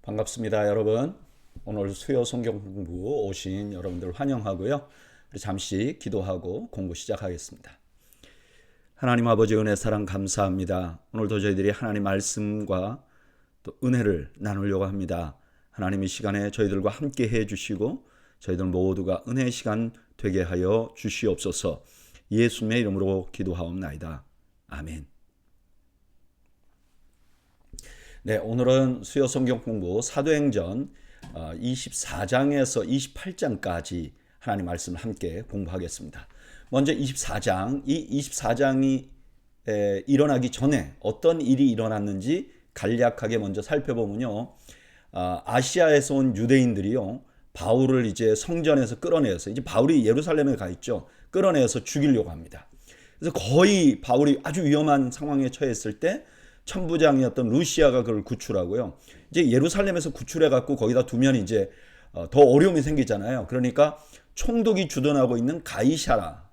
반갑습니다, 여러분. 오늘 수요 성경 공부 오신 여러분들 환영하고요. 우리 잠시 기도하고 공부 시작하겠습니다. 하나님 아버지 은혜 사랑 감사합니다. 오늘도 저희들이 하나님 말씀과 또 은혜를 나누려고 합니다. 하나님 이 시간에 저희들과 함께 해 주시고 저희들 모두가 은혜의 시간 되게 하여 주시옵소서. 예수님의 이름으로 기도하옵나이다. 아멘. 네, 오늘은 수요 성경 공부 사도행전 24장에서 28장까지 하나님 말씀을 함께 공부하겠습니다. 먼저 24장, 이 24장이 일어나기 전에 어떤 일이 일어났는지 간략하게 먼저 살펴보면요. 아시아에서 온 유대인들이요. 바울을 이제 성전에서 끌어내서, 이제 바울이 예루살렘에 가 있죠. 끌어내서 죽이려고 합니다. 그래서 거의 바울이 아주 위험한 상황에 처했을 때 천부장이었던 루시아가 그걸 구출하고요. 이제 예루살렘에서 구출해갖고 거기다 두면 이제 더 어려움이 생기잖아요. 그러니까 총독이 주둔하고 있는 가이사라.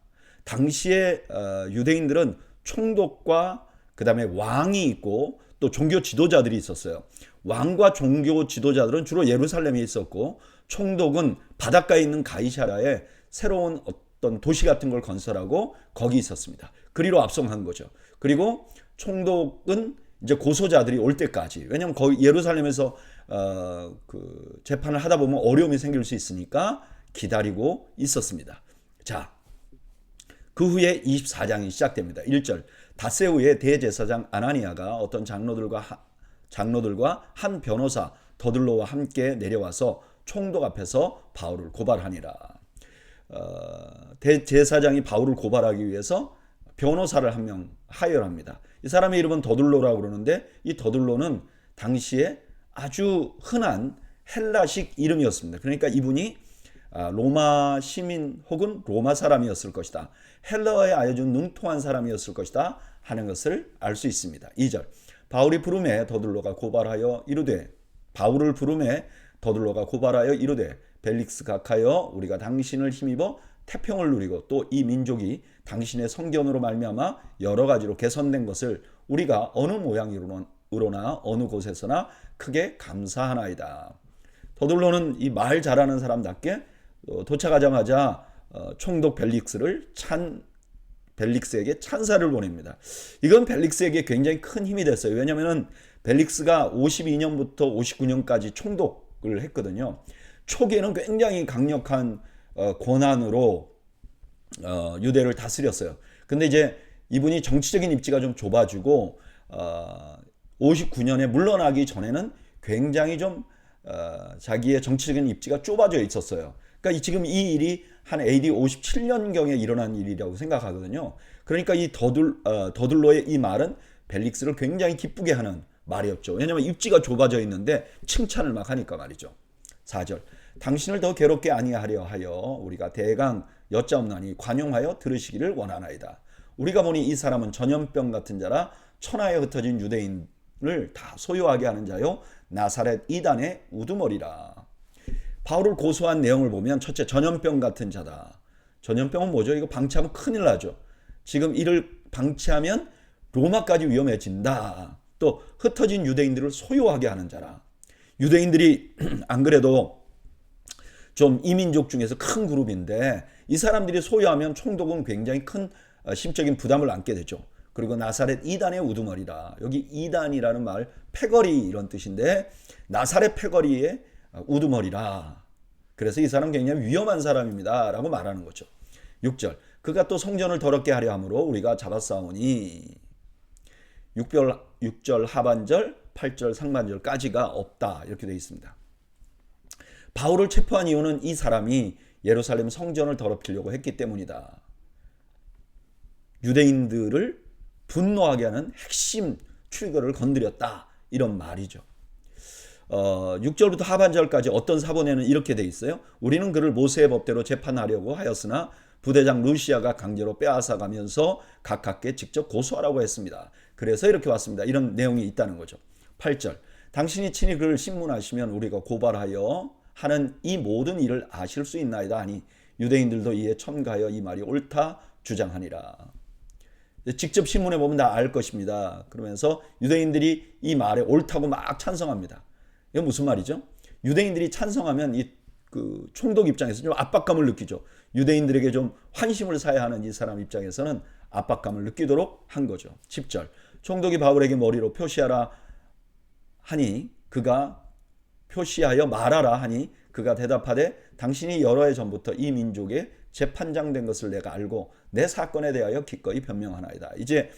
당시에 유대인들은 총독과 그 다음에 왕이 있고 또 종교 지도자들이 있었어요. 왕과 종교 지도자들은 주로 예루살렘에 있었고 총독은 바닷가에 있는 가이사라에 새로운 어떤 도시 같은 걸 건설하고 거기 있었습니다. 그리로 압송한 거죠. 그리고 총독은 이제 고소자들이 올 때까지, 왜냐하면 거기 예루살렘에서 그 재판을 하다 보면 어려움이 생길 수 있으니까 기다리고 있었습니다. 자, 그 후에 24장이 시작됩니다. 1절, 닷새 후에 대제사장 아나니아가 어떤 장로들과 한 변호사 더들로와 함께 내려와서 총독 앞에서 바울을 고발하니라. 대제사장이 바울을 고발하기 위해서 변호사를 한 명 하열합니다. 이 사람의 이름은 더들로라고 그러는데 이 더들로는 당시에 아주 흔한 헬라식 이름이었습니다. 그러니까 이분이 로마 시민 혹은 로마 사람이었을 것이다. 헬라어에 아주 능통한 사람이었을 것이다 하는 것을 알 수 있습니다. 2절, 바울을 부름에 더들로가 고발하여 이르되 벨릭스 각하여 우리가 당신을 힘입어 태평을 누리고 또 이 민족이 당신의 성견으로 말미암아 여러 가지로 개선된 것을 우리가 어느 모양으로나 어느 곳에서나 크게 감사하나이다. 더들로는 이 말 잘하는 사람답게 도착하자마자 총독 벨릭스에게 찬사를 보냅니다. 이건 벨릭스에게 굉장히 큰 힘이 됐어요. 왜냐하면 벨릭스가 52년부터 59년까지 총독을 했거든요. 초기에는 굉장히 강력한 권한으로 유대를 다스렸어요. 근데 이제 이분이 정치적인 입지가 좀 좁아지고 59년에 물러나기 전에는 굉장히 좀 자기의 정치적인 입지가 좁아져 있었어요. 그러니까 지금 이 일이 한 AD 57년경에 일어난 일이라고 생각하거든요. 그러니까 이 더들로의 이 말은 벨릭스를 굉장히 기쁘게 하는 말이었죠. 왜냐하면 입지가 좁아져 있는데 칭찬을 막 하니까 말이죠. 4절, 당신을 더 괴롭게 아니하려 하여 우리가 대강 여짜옵나니 관용하여 들으시기를 원하나이다. 우리가 보니 이 사람은 전염병 같은 자라 천하에 흩어진 유대인을 다 소유하게 하는 자요 나사렛 이단의 우두머리라. 바울을 고소한 내용을 보면 첫째, 전염병 같은 자다. 전염병은 뭐죠? 이거 방치하면 큰일 나죠. 지금 이를 방치하면 로마까지 위험해진다. 또 흩어진 유대인들을 소유하게 하는 자라. 유대인들이 안 그래도 좀 이민족 중에서 큰 그룹인데 이 사람들이 소유하면 총독은 굉장히 큰 심적인 부담을 안게 되죠. 그리고 나사렛 이단의 우두머리라. 여기 이단이라는 말 패거리 이런 뜻인데 나사렛 패거리의 우두머리라. 그래서 이 사람 굉장히 위험한 사람입니다 라고 말하는 거죠. 6절, 그가 또 성전을 더럽게 하려 함으로 우리가 잡아싸우니. 6절 하반절 8절 상반절까지가 없다 이렇게 되어 있습니다. 바울을 체포한 이유는 이 사람이 예루살렘 성전을 더럽히려고 했기 때문이다. 유대인들을 분노하게 하는 핵심 트리거를 건드렸다 이런 말이죠. 6절부터 하반절까지 어떤 사본에는 이렇게 돼 있어요. 우리는 그를 모세의 법대로 재판하려고 하였으나 부대장 루시아가 강제로 빼앗아가면서 가깝게 직접 고소하라고 했습니다. 그래서 이렇게 왔습니다. 이런 내용이 있다는 거죠. 8절, 당신이 친히 그를 신문하시면 우리가 고발하여 하는 이 모든 일을 아실 수 있나이다 하니 유대인들도 이에 첨가하여 이 말이 옳다 주장하니라. 직접 신문에 보면 다 알 것입니다. 그러면서 유대인들이 이 말에 옳다고 막 찬성합니다. 이게 무슨 말이죠? 유대인들이 찬성하면 이 그 총독 입장에서 좀 압박감을 느끼죠. 유대인들에게 좀 환심을 사야 하는 이 사람 입장에서는 압박감을 느끼도록 한 거죠. 10절. 총독이 바울에게 머리로 표시하라 하니 그가 표시하여 말하라 하니 그가 대답하되 당신이 여러 해 전부터 이 민족의 재판장 된 것을 내가 알고 내 사건에 대하여 기꺼이 변명하나이다. 이제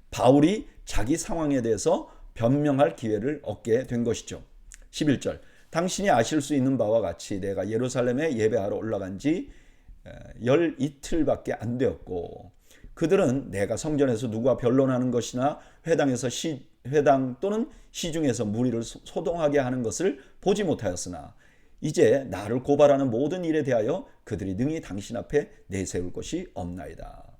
바울이 자기 상황에 대해서 변명할 기회를 얻게 된 것이죠. 11절. 당신이 아실 수 있는 바와 같이 내가 예루살렘에 예배하러 올라간 지 열 이틀밖에 안 되었고 그들은 내가 성전에서 누구와 변론하는 것이나 회당 또는 시중에서 무리를 소동하게 하는 것을 보지 못하였으나 이제 나를 고발하는 모든 일에 대하여 그들이 능히 당신 앞에 내세울 것이 없나이다.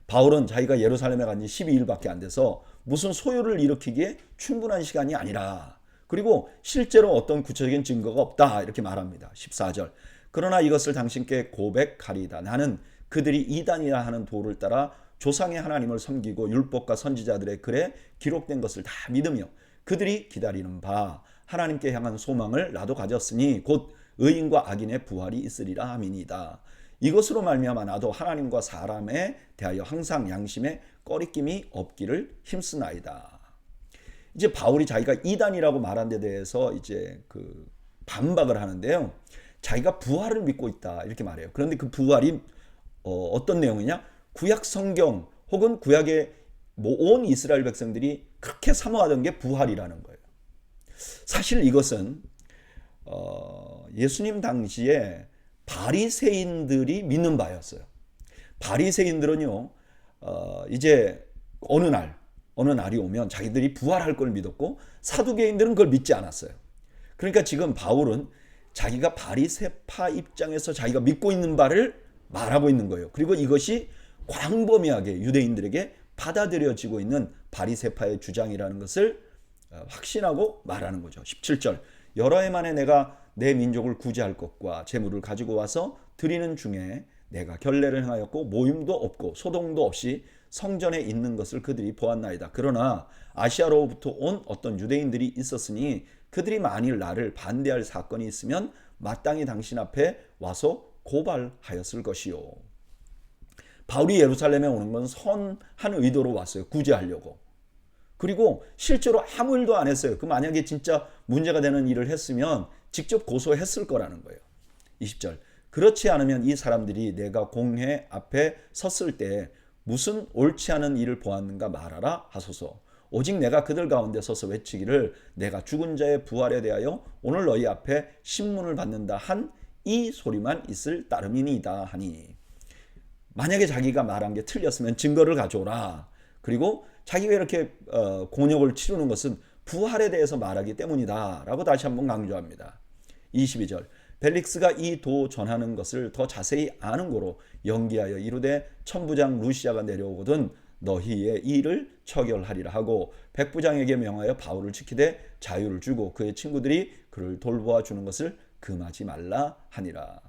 바울은 자기가 예루살렘에 간 지 12일밖에 안 돼서 무슨 소요를 일으키기에 충분한 시간이 아니라 그리고 실제로 어떤 구체적인 증거가 없다 이렇게 말합니다. 14절. 그러나 이것을 당신께 고백하리다. 나는 그들이 이단이라 하는 도를 따라 조상의 하나님을 섬기고 율법과 선지자들의 글에 기록된 것을 다 믿으며 그들이 기다리는 바 하나님께 향한 소망을 나도 가졌으니 곧 의인과 악인의 부활이 있으리라 함이니이다. 이것으로 말미암아 나도 하나님과 사람에 대하여 항상 양심에 꺼리낌이 없기를 힘쓰나이다. 이제 바울이 자기가 이단이라고 말한 데 대해서 이제 그 반박을 하는데요. 자기가 부활을 믿고 있다 이렇게 말해요. 그런데 그 부활이 어떤 내용이냐? 구약 성경 혹은 구약의 온 이스라엘 백성들이 그렇게 사모하던 게 부활이라는 거예요. 사실 이것은 예수님 당시에 바리새인들이 믿는 바였어요. 바리새인들은요, 이제 어느 날이 오면 자기들이 부활할 걸 믿었고 사두개인들은 그걸 믿지 않았어요. 그러니까 지금 바울은 자기가 바리새파 입장에서 자기가 믿고 있는 바를 말하고 있는 거예요. 그리고 이것이 광범위하게 유대인들에게 받아들여지고 있는 바리새파의 주장이라는 것을 확신하고 말하는 거죠. 17절. 여러 해 만에 내가 내 민족을 구제할 것과 재물을 가지고 와서 드리는 중에 내가 결례를 행하였고 모임도 없고 소동도 없이 성전에 있는 것을 그들이 보았나이다. 그러나 아시아로부터 온 어떤 유대인들이 있었으니 그들이 만일 나를 반대할 사건이 있으면 마땅히 당신 앞에 와서 고발하였을 것이요. 바울이 예루살렘에 오는 건 선한 의도로 왔어요. 구제하려고. 그리고 실제로 아무 일도 안 했어요. 그 만약에 진짜 문제가 되는 일을 했으면 직접 고소했을 거라는 거예요. 20절. 그렇지 않으면 이 사람들이 내가 공회 앞에 섰을 때 무슨 옳지 않은 일을 보았는가 말하라 하소서. 오직 내가 그들 가운데 서서 외치기를 내가 죽은 자의 부활에 대하여 오늘 너희 앞에 신문을 받는다 한 이 소리만 있을 따름이니이다 하니. 만약에 자기가 말한 게 틀렸으면 증거를 가져오라. 그리고 자기가 이렇게 곤욕을 치르는 것은 부활에 대해서 말하기 때문이다 라고 다시 한번 강조합니다. 22절. 벨릭스가 이 도 전하는 것을 더 자세히 아는 고로 연기하여 이르되 천부장 루시아가 내려오거든 너희의 일을 처결하리라 하고 백부장에게 명하여 바울을 지키되 자유를 주고 그의 친구들이 그를 돌보아 주는 것을 금하지 말라 하니라.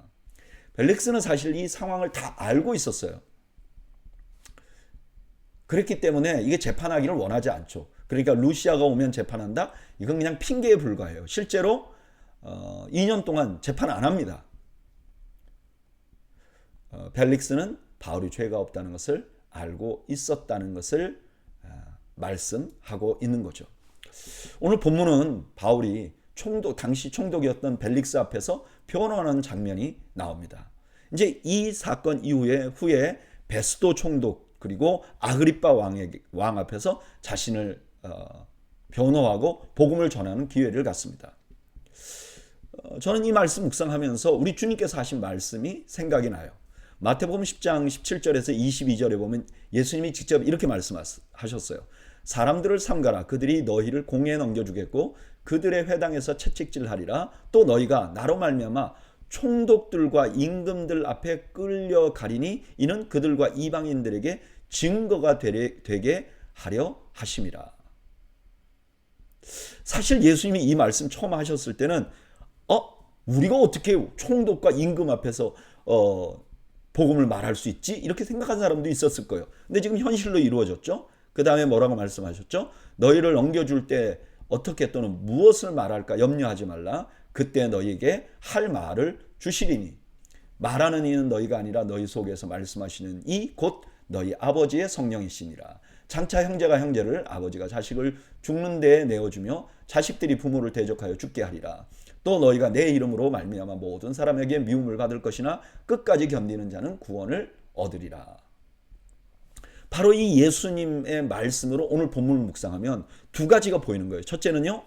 벨릭스는 사실 이 상황을 다 알고 있었어요. 그랬기 때문에 이게 재판하기를 원하지 않죠. 그러니까 루시아가 오면 재판한다? 이건 그냥 핑계에 불과해요. 실제로 2년 동안 재판 안 합니다. 벨릭스는 바울이 죄가 없다는 것을 알고 있었다는 것을 말씀하고 있는 거죠. 오늘 본문은 바울이 당시 총독이었던 벨릭스 앞에서 변호하는 장면이 나옵니다. 이제 이 사건 후에 베스도 총독 그리고 아그리빠 왕 앞에서 자신을 변호하고 복음을 전하는 기회를 갖습니다. 저는 이 말씀 묵상하면서 우리 주님께서 하신 말씀이 생각이 나요. 마태복음 10장 17절에서 22절에 보면 예수님이 직접 이렇게 말씀하셨어요. 사람들을 삼가라. 그들이 너희를 공회에 넘겨주겠고 그들의 회당에서 채찍질하리라. 또 너희가 나로 말미암아 총독들과 임금들 앞에 끌려가리니 이는 그들과 이방인들에게 증거가 되게 하려 하심이라. 사실 예수님이 이 말씀 처음 하셨을 때는 우리가 어떻게 총독과 임금 앞에서 복음을 말할 수 있지? 이렇게 생각한 사람도 있었을 거예요. 근데 지금 현실로 이루어졌죠. 그 다음에 뭐라고 말씀하셨죠? 너희를 넘겨줄 때 어떻게 또는 무엇을 말할까 염려하지 말라. 그때 너희에게 할 말을 주시리니 말하는 이는 너희가 아니라 너희 속에서 말씀하시는 이 곧 너희 아버지의 성령이시니라. 장차 형제가 형제를 아버지가 자식을 죽는 데에 내어주며 자식들이 부모를 대적하여 죽게 하리라. 또 너희가 내 이름으로 말미암아 모든 사람에게 미움을 받을 것이나 끝까지 견디는 자는 구원을 얻으리라. 바로 이 예수님의 말씀으로 오늘 본문을 묵상하면 두 가지가 보이는 거예요. 첫째는요,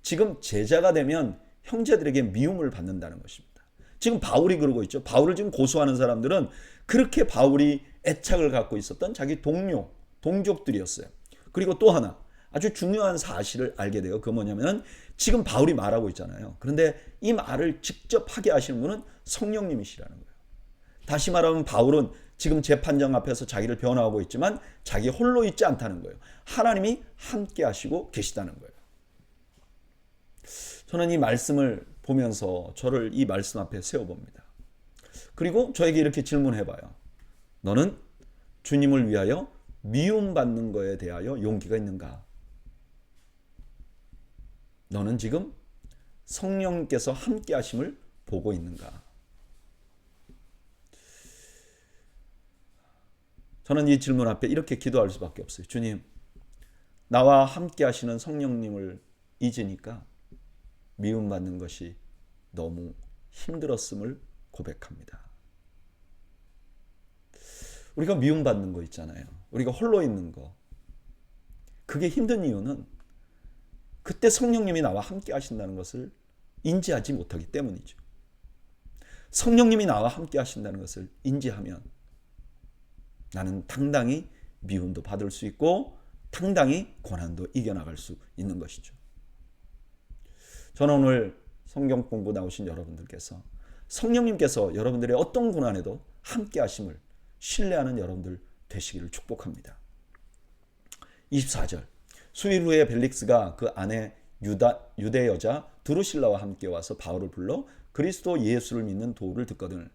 지금 제자가 되면 형제들에게 미움을 받는다는 것입니다. 지금 바울이 그러고 있죠. 바울을 지금 고소하는 사람들은 그렇게 바울이 애착을 갖고 있었던 자기 동료, 동족들이었어요. 그리고 또 하나 아주 중요한 사실을 알게 돼요. 그건 뭐냐면 지금 바울이 말하고 있잖아요. 그런데 이 말을 직접 하게 하시는 분은 성령님이시라는 거예요. 다시 말하면 바울은 지금 재판장 앞에서 자기를 변호하고 있지만 자기 홀로 있지 않다는 거예요. 하나님이 함께 하시고 계시다는 거예요. 저는 이 말씀을 보면서 저를 이 말씀 앞에 세워봅니다. 그리고 저에게 이렇게 질문해봐요. 너는 주님을 위하여 미움받는 것에 대하여 용기가 있는가? 너는 지금 성령께서 함께 하심을 보고 있는가? 저는 이 질문 앞에 이렇게 기도할 수밖에 없어요. 주님, 나와 함께 하시는 성령님을 잊으니까 미움받는 것이 너무 힘들었음을 고백합니다. 우리가 미움받는 거 있잖아요. 우리가 홀로 있는 거. 그게 힘든 이유는 그때 성령님이 나와 함께 하신다는 것을 인지하지 못하기 때문이죠. 성령님이 나와 함께 하신다는 것을 인지하면 나는 당당히 미움도 받을 수 있고 당당히 고난도 이겨나갈 수 있는 것이죠. 저는 오늘 성경 공부 나오신 여러분들께서 성령님께서 여러분들의 어떤 고난에도 함께 하심을 신뢰하는 여러분들 되시기를 축복합니다. 24절 수일 후에 벨릭스가 그 아내 유대 여자 드루실라와 함께 와서 바울을 불러 그리스도 예수를 믿는 도를 듣거든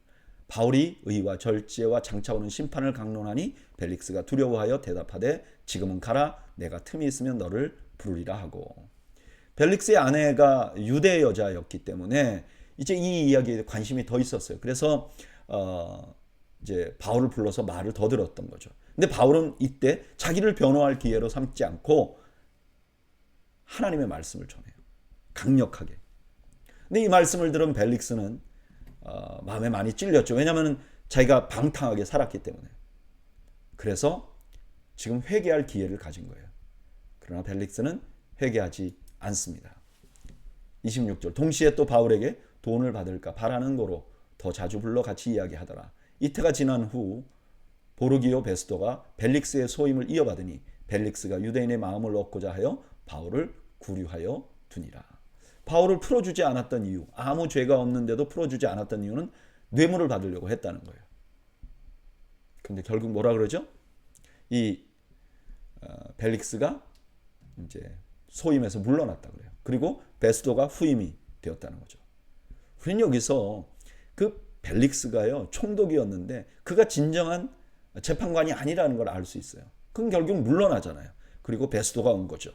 바울이 의와 절제와 장차 오는 심판을 강론하니 벨릭스가 두려워하여 대답하되 지금은 가라 내가 틈이 있으면 너를 부르리라 하고 벨릭스의 아내가 유대 여자였기 때문에 이제 이 이야기에 관심이 더 있었어요. 그래서 이제 바울을 불러서 말을 더 들었던 거죠. 근데 바울은 이때 자기를 변호할 기회로 삼지 않고 하나님의 말씀을 전해요. 강력하게. 근데 이 말씀을 들은 벨릭스는 마음에 많이 찔렸죠. 왜냐하면 자기가 방탕하게 살았기 때문에. 그래서 지금 회개할 기회를 가진 거예요. 그러나 벨릭스는 회개하지 않습니다. 26절 동시에 또 바울에게 돈을 받을까 바라는 거로 더 자주 불러 같이 이야기하더라. 이태가 지난 후 보르기오 베스도가 벨릭스의 소임을 이어받으니 벨릭스가 유대인의 마음을 얻고자 하여 바울을 구류하여 두니라. 바울을 풀어주지 않았던 이유, 아무 죄가 없는데도 풀어주지 않았던 이유는 뇌물을 받으려고 했다는 거예요. 근데 결국 뭐라 그러죠? 이 벨릭스가 이제 소임에서 물러났다 그래요. 그리고 베스도가 후임이 되었다는 거죠. 우리는 여기서 그 벨릭스가요 총독이었는데 그가 진정한 재판관이 아니라는 걸 알 수 있어요. 그럼 결국 물러나잖아요. 그리고 베스도가 온 거죠.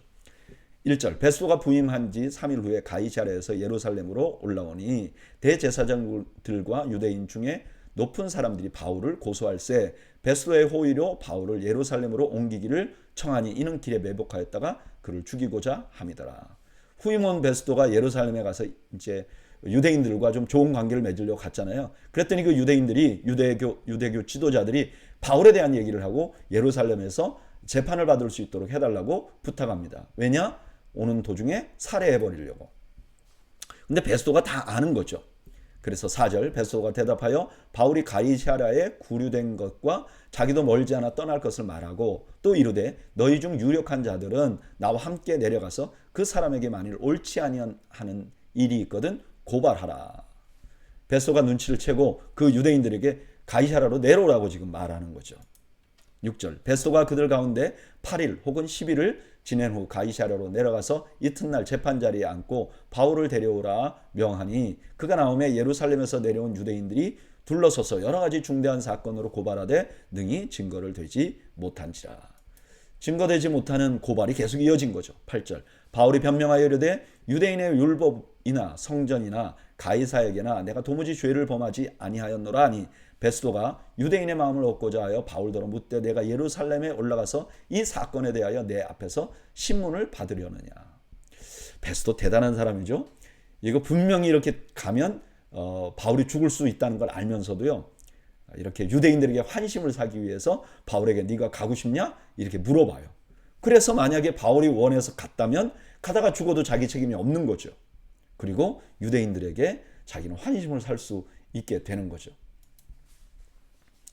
1절 베스도가 부임한 지 3일 후에 가이사랴에서 예루살렘으로 올라오니 대제사장들과 유대인 중에 높은 사람들이 바울을 고소할세 베스도의 호의로 바울을 예루살렘으로 옮기기를 청하니 이는 길에 매복하였다가 그를 죽이고자 함이더라. 후임원 베스도가 예루살렘에 가서 이제 유대인들과 좀 좋은 관계를 맺으려고 갔잖아요. 그랬더니 그 유대인들이 유대교 지도자들이 바울에 대한 얘기를 하고 예루살렘에서 재판을 받을 수 있도록 해달라고 부탁합니다. 왜냐? 오는 도중에 살해해버리려고. 근데 베스도가 다 아는 거죠. 그래서 4절 베스도가 대답하여 바울이 가이사랴에 구류된 것과 자기도 멀지 않아 떠날 것을 말하고 또 이르되 너희 중 유력한 자들은 나와 함께 내려가서 그 사람에게 만일 옳지 아니하는 일이 있거든 고발하라. 베스도가 눈치를 채고 그 유대인들에게 가이사랴로 내려오라고 지금 말하는 거죠. 6절 베스도가 그들 가운데 8일 혹은 10일을 지낸 후 가이사랴로 내려가서 이튿날 재판자리에 앉고 바울을 데려오라 명하니 그가 나오매 예루살렘에서 내려온 유대인들이 둘러서서 여러 가지 중대한 사건으로 고발하되 능히 증거를 대지 못한지라. 증거되지 못하는 고발이 계속 이어진 거죠. 8절. 바울이 변명하여 이르되 유대인의 율법이나 성전이나 가이사에게나 내가 도무지 죄를 범하지 아니하였노라 하니 베스도가 유대인의 마음을 얻고자 하여 바울더러 묻되 내가 예루살렘에 올라가서 이 사건에 대하여 내 앞에서 신문을 받으려느냐. 베스도 대단한 사람이죠. 이거 분명히 이렇게 가면 바울이 죽을 수 있다는 걸 알면서도요. 이렇게 유대인들에게 환심을 사기 위해서 바울에게 네가 가고 싶냐? 이렇게 물어봐요. 그래서 만약에 바울이 원해서 갔다면 가다가 죽어도 자기 책임이 없는 거죠. 그리고 유대인들에게 자기는 환심을 살 수 있게 되는 거죠.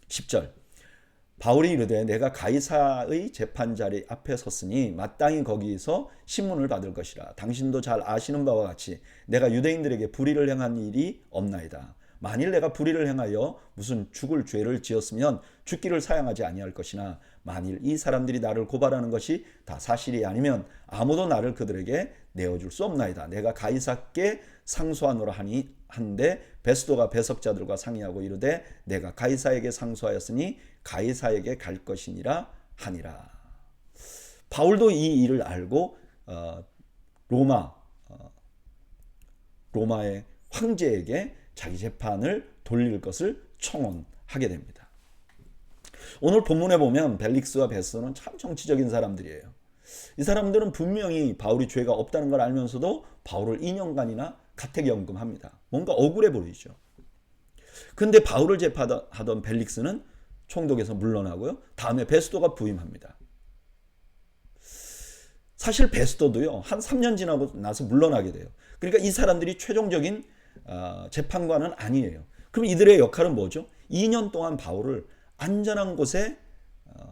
10절. 바울이 이르되 내가 가이사의 재판자리 앞에 섰으니 마땅히 거기서 신문을 받을 것이라. 당신도 잘 아시는 바와 같이 내가 유대인들에게 불의를 행한 일이 없나이다. 만일 내가 불의를 행하여 무슨 죽을 죄를 지었으면 죽기를 사양하지 아니할 것이나 만일 이 사람들이 나를 고발하는 것이 다 사실이 아니면 아무도 나를 그들에게 내어줄 수 없나이다. 내가 가이사께 상소하노라 하니 한데 베스도가 배석자들과 상의하고 이르되 내가 가이사에게 상소하였으니 가이사에게 갈 것이니라 하니라. 바울도 이 일을 알고 로마의 황제에게 자기 재판을 돌릴 것을 청원하게 됩니다. 오늘 본문에 보면 벨릭스와 베스도는 참 정치적인 사람들이에요. 이 사람들은 분명히 바울이 죄가 없다는 걸 알면서도 바울을 2년간이나 가택연금합니다. 뭔가 억울해 보이죠. 근데 바울을 재판하던 벨릭스는 총독에서 물러나고요. 다음에 베스도가 부임합니다. 사실 베스도도요. 한 3년 지나고 나서 물러나게 돼요. 그러니까 이 사람들이 최종적인 재판관은 아니에요. 그럼 이들의 역할은 뭐죠? 2년 동안 바울을 안전한 곳에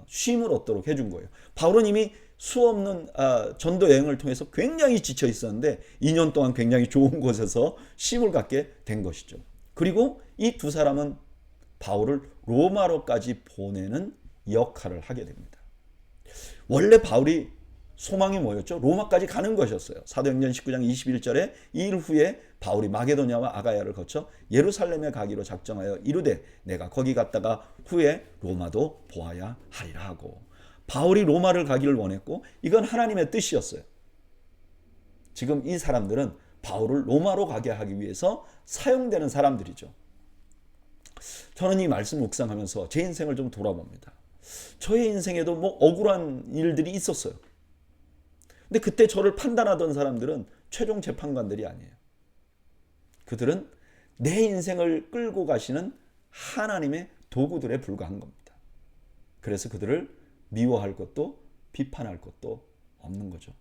쉼을 얻도록 해준 거예요. 바울은 이미 수없는 전도 여행을 통해서 굉장히 지쳐 있었는데 2년 동안 굉장히 좋은 곳에서 쉼을 갖게 된 것이죠. 그리고 이 두 사람은 바울을 로마로까지 보내는 역할을 하게 됩니다. 원래 바울이 소망이 뭐였죠? 로마까지 가는 것이었어요. 사도행전 19장 21절에 이 일 후에 바울이 마게도냐와 아가야를 거쳐 예루살렘에 가기로 작정하여 이르되 내가 거기 갔다가 후에 로마도 보아야 하리라 하고, 바울이 로마를 가기를 원했고 이건 하나님의 뜻이었어요. 지금 이 사람들은 바울을 로마로 가게 하기 위해서 사용되는 사람들이죠. 저는 이 말씀을 묵상하면서 제 인생을 좀 돌아봅니다. 저의 인생에도 뭐 억울한 일들이 있었어요. 근데 그때 저를 판단하던 사람들은 최종 재판관들이 아니에요. 그들은 내 인생을 끌고 가시는 하나님의 도구들에 불과한 겁니다. 그래서 그들을 미워할 것도 비판할 것도 없는 거죠.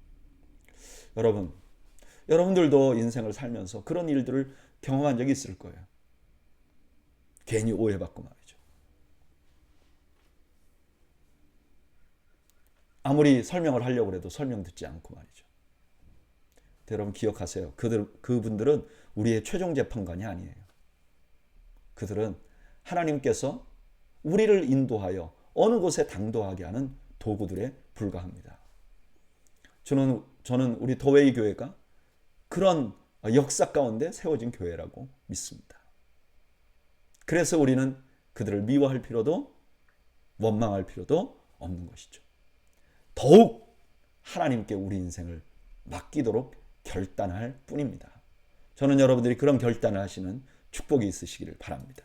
여러분들도 인생을 살면서 그런 일들을 경험한 적이 있을 거예요. 괜히 오해받고 말이죠. 아무리 설명을 하려고 해도 설명 듣지 않고 말이죠. 여러분 기억하세요. 그분들은 우리의 최종 재판관이 아니에요. 그들은 하나님께서 우리를 인도하여 어느 곳에 당도하게 하는 도구들에 불과합니다. 저는 우리 더웨이 교회가 그런 역사 가운데 세워진 교회라고 믿습니다. 그래서 우리는 그들을 미워할 필요도 원망할 필요도 없는 것이죠. 더욱 하나님께 우리 인생을 맡기도록 결단할 뿐입니다. 저는 여러분들이 그런 결단을 하시는 축복이 있으시기를 바랍니다.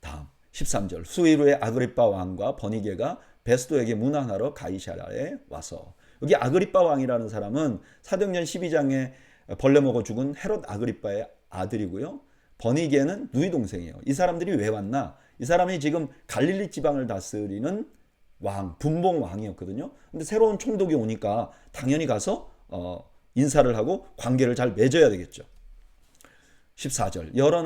다음 13절. 수일 후에 아그리빠 왕과 버니게가 베스도에게 문안하러 가이사랴에 와서, 여기 아그리빠 왕이라는 사람은 사도행전 12장에 벌레 먹어 죽은 헤롯 아그리빠의 아들이고요. 버니게는 누이 동생이에요. 이 사람들이 왜 왔나? 이 사람이 지금 갈릴리 지방을 다스리는 왕, 분봉 왕이었거든요. 근데 새로운 총독이 오니까 당연히 가서 인사를 하고 관계를 잘 맺어야 되겠죠. 14절. 여러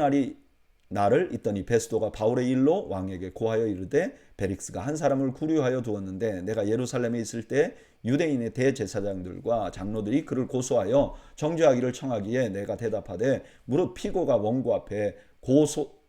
날을 있더니 베스도가 바울의 일로 왕에게 고하여 이르되 베릭스가 한 사람을 구류하여 두었는데 내가 예루살렘에 있을 때 유대인의 대제사장들과 장로들이 그를 고소하여 정죄하기를 청하기에 내가 대답하되 무릇 피고가 원고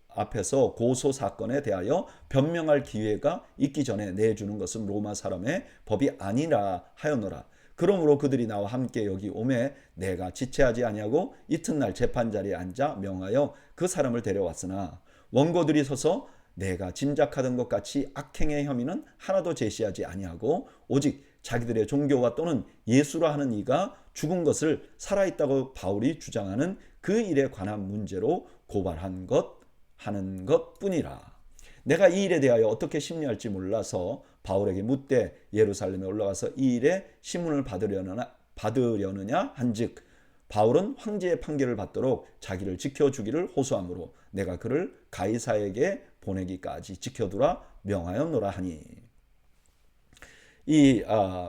앞에서 고소 사건에 대하여 변명할 기회가 있기 전에 내주는 것은 로마 사람의 법이 아니라 하였노라. 그러므로 그들이 나와 함께 여기 오매 내가 지체하지 아니하고 이튿날 재판자리에 앉아 명하여 그 사람을 데려왔으나 원고들이 서서 내가 짐작하던 것 같이 악행의 혐의는 하나도 제시하지 아니하고 오직 자기들의 종교와 또는 예수라 하는 이가 죽은 것을 살아있다고 바울이 주장하는 그 일에 관한 문제로 고발한 것 하는 것뿐이라. 내가 이 일에 대하여 어떻게 심리할지 몰라서 바울에게 묻되 예루살렘에 올라가서 이 일에 신문을 받으려느냐 한즉 바울은 황제의 판결을 받도록 자기를 지켜주기를 호소하므로 내가 그를 가이사에게 보내기까지 지켜두라 명하였노라 하니. 이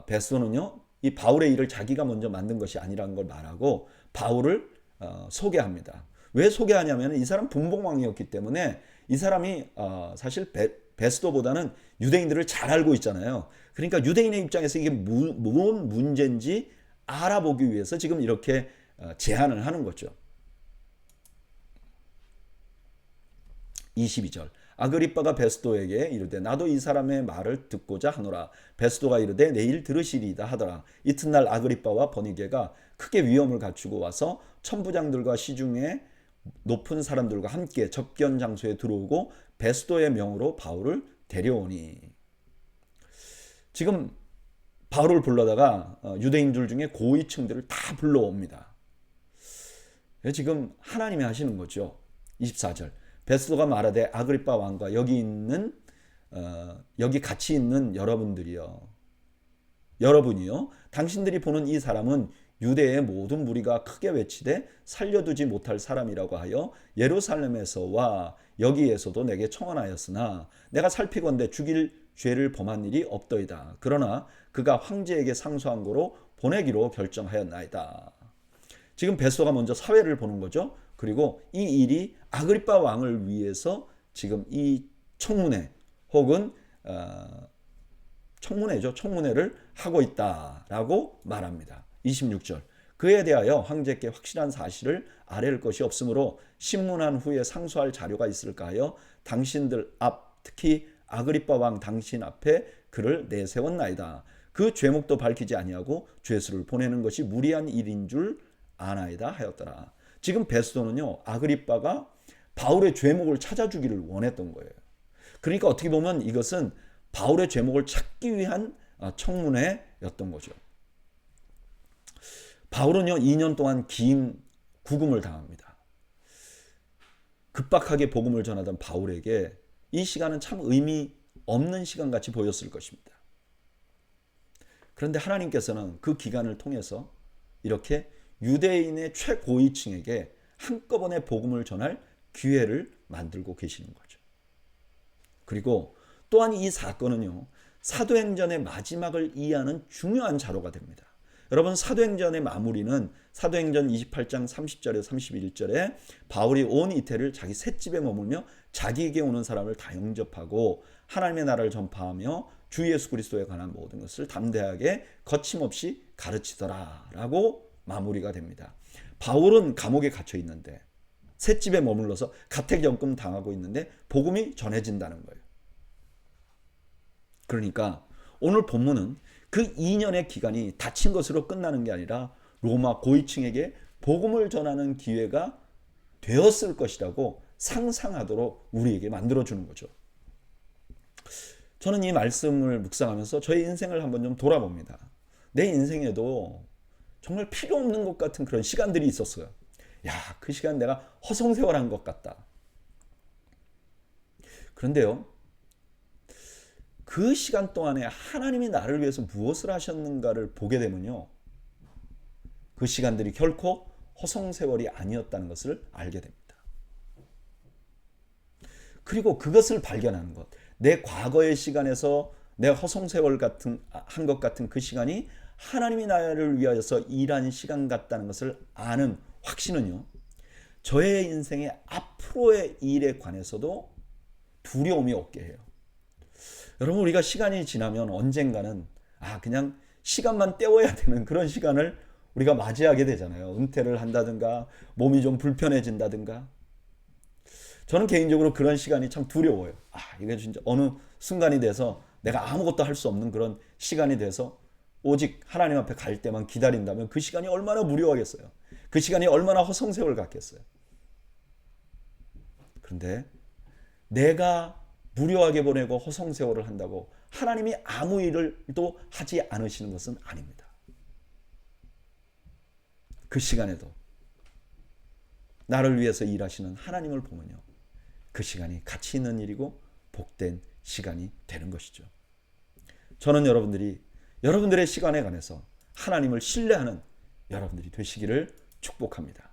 베스도는요, 이 바울의 일을 자기가 먼저 만든 것이 아니라는 걸 말하고 바울을 소개합니다. 왜 소개하냐면 이 사람 분봉왕이었기 때문에 이 사람이 사실 베스도보다는 유대인들을 잘 알고 있잖아요. 그러니까 유대인의 입장에서 이게 뭔 문제인지 알아보기 위해서 지금 이렇게 제안을 하는 거죠. 22절 아그리빠가 베스도에게 이르되 나도 이 사람의 말을 듣고자 하노라. 베스도가 이르되 내일 들으시리이다 하더라. 이튿날 아그리빠와 버니게가 크게 위험을 갖추고 와서 천부장들과 시중에 높은 사람들과 함께 접견 장소에 들어오고 베스도의 명으로 바울을 데려오니. 지금 바울을 불러다가 유대인들 중에 고위층들을 다 불러옵니다. 지금 하나님이 하시는 거죠. 24절 베스도가 말하되 아그리빠 왕과 여기 같이 있는 여러분이요 당신들이 보는 이 사람은 유대의 모든 무리가 크게 외치되 살려두지 못할 사람이라고 하여 예루살렘에서와 여기에서도 내게 청원하였으나 내가 살피건대 죽일 죄를 범한 일이 없더이다. 그러나 그가 황제에게 상소한 거로 보내기로 결정하였나이다. 지금 베스도가 먼저 사회를 보는 거죠. 그리고 이 일이 아그리빠 왕을 위해서 지금 이 청문회 혹은 청문회를 하고 있다라고 말합니다. 26절 그에 대하여 황제께 확실한 사실을 아뢰을 것이 없으므로 신문한 후에 상소할 자료가 있을까 하여 당신들 앞 특히 아그리빠 왕 당신 앞에 그를 내세웠나이다. 그 죄목도 밝히지 아니하고 죄수를 보내는 것이 무리한 일인 줄 아나이다 하였더라. 지금 베스도는요 아그리빠가 바울의 죄목을 찾아주기를 원했던 거예요. 그러니까 어떻게 보면 이것은 바울의 죄목을 찾기 위한 청문회였던 거죠. 바울은요 2년 동안 긴 구금을 당합니다. 급박하게 복음을 전하던 바울에게 이 시간은 참 의미 없는 시간같이 보였을 것입니다. 그런데 하나님께서는 그 기간을 통해서 이렇게 유대인의 최고위층에게 한꺼번에 복음을 전할 기회를 만들고 계시는 거죠. 그리고 또한 이 사건은요 사도행전의 마지막을 이해하는 중요한 자료가 됩니다. 여러분 사도행전의 마무리는 사도행전 28장 30절에서 31절에 바울이 온 이태를 자기 셋집에 머물며 자기에게 오는 사람을 다 영접하고 하나님의 나라를 전파하며 주 예수 그리스도에 관한 모든 것을 담대하게 거침없이 가르치더라라고 마무리가 됩니다. 바울은 감옥에 gat혀 있는데 셋집에 머물러서 가택연금 당하고 있는데 복음이 전해진다는 거예요. 그러니까 오늘 본문은 그 2년의 기간이 닫힌 것으로 끝나는 게 아니라 로마 고위층에게 복음을 전하는 기회가 되었을 것이라고 상상하도록 우리에게 만들어주는 거죠. 저는 이 말씀을 묵상하면서 저의 인생을 한번 좀 돌아봅니다. 내 인생에도 정말 필요 없는 것 같은 그런 시간들이 있었어요. 야, 그 시간 내가 허송세월한 것 같다. 그런데요, 그 시간 동안에 하나님이 나를 위해서 무엇을 하셨는가를 보게 되면요, 그 시간들이 결코 허송세월이 아니었다는 것을 알게 됩니다. 그리고 그것을 발견하는 것, 내 과거의 시간에서 내 허송세월 한 것 같은 그 시간이 하나님이 나를 위하여서 일한 시간 같다는 것을 아는 확신은요, 저의 인생의 앞으로의 일에 관해서도 두려움이 없게 해요. 여러분, 우리가 시간이 지나면 언젠가는 그냥 시간만 때워야 되는 그런 시간을 우리가 맞이하게 되잖아요. 은퇴를 한다든가 몸이 좀 불편해진다든가. 저는 개인적으로 그런 시간이 참 두려워요. 이게 진짜 어느 순간이 돼서 내가 아무것도 할 수 없는 그런 시간이 돼서 오직 하나님 앞에 갈 때만 기다린다면 그 시간이 얼마나 무료하겠어요. 그 시간이 얼마나 허송세월 같겠어요. 그런데 내가 무료하게 보내고 허송세월을 한다고 하나님이 아무 일을 또 하지 않으시는 것은 아닙니다. 그 시간에도 나를 위해서 일하시는 하나님을 보면요, 그 시간이 가치 있는 일이고 복된 시간이 되는 것이죠. 저는 여러분들의 시간에 관해서 하나님을 신뢰하는 여러분들이 되시기를 축복합니다.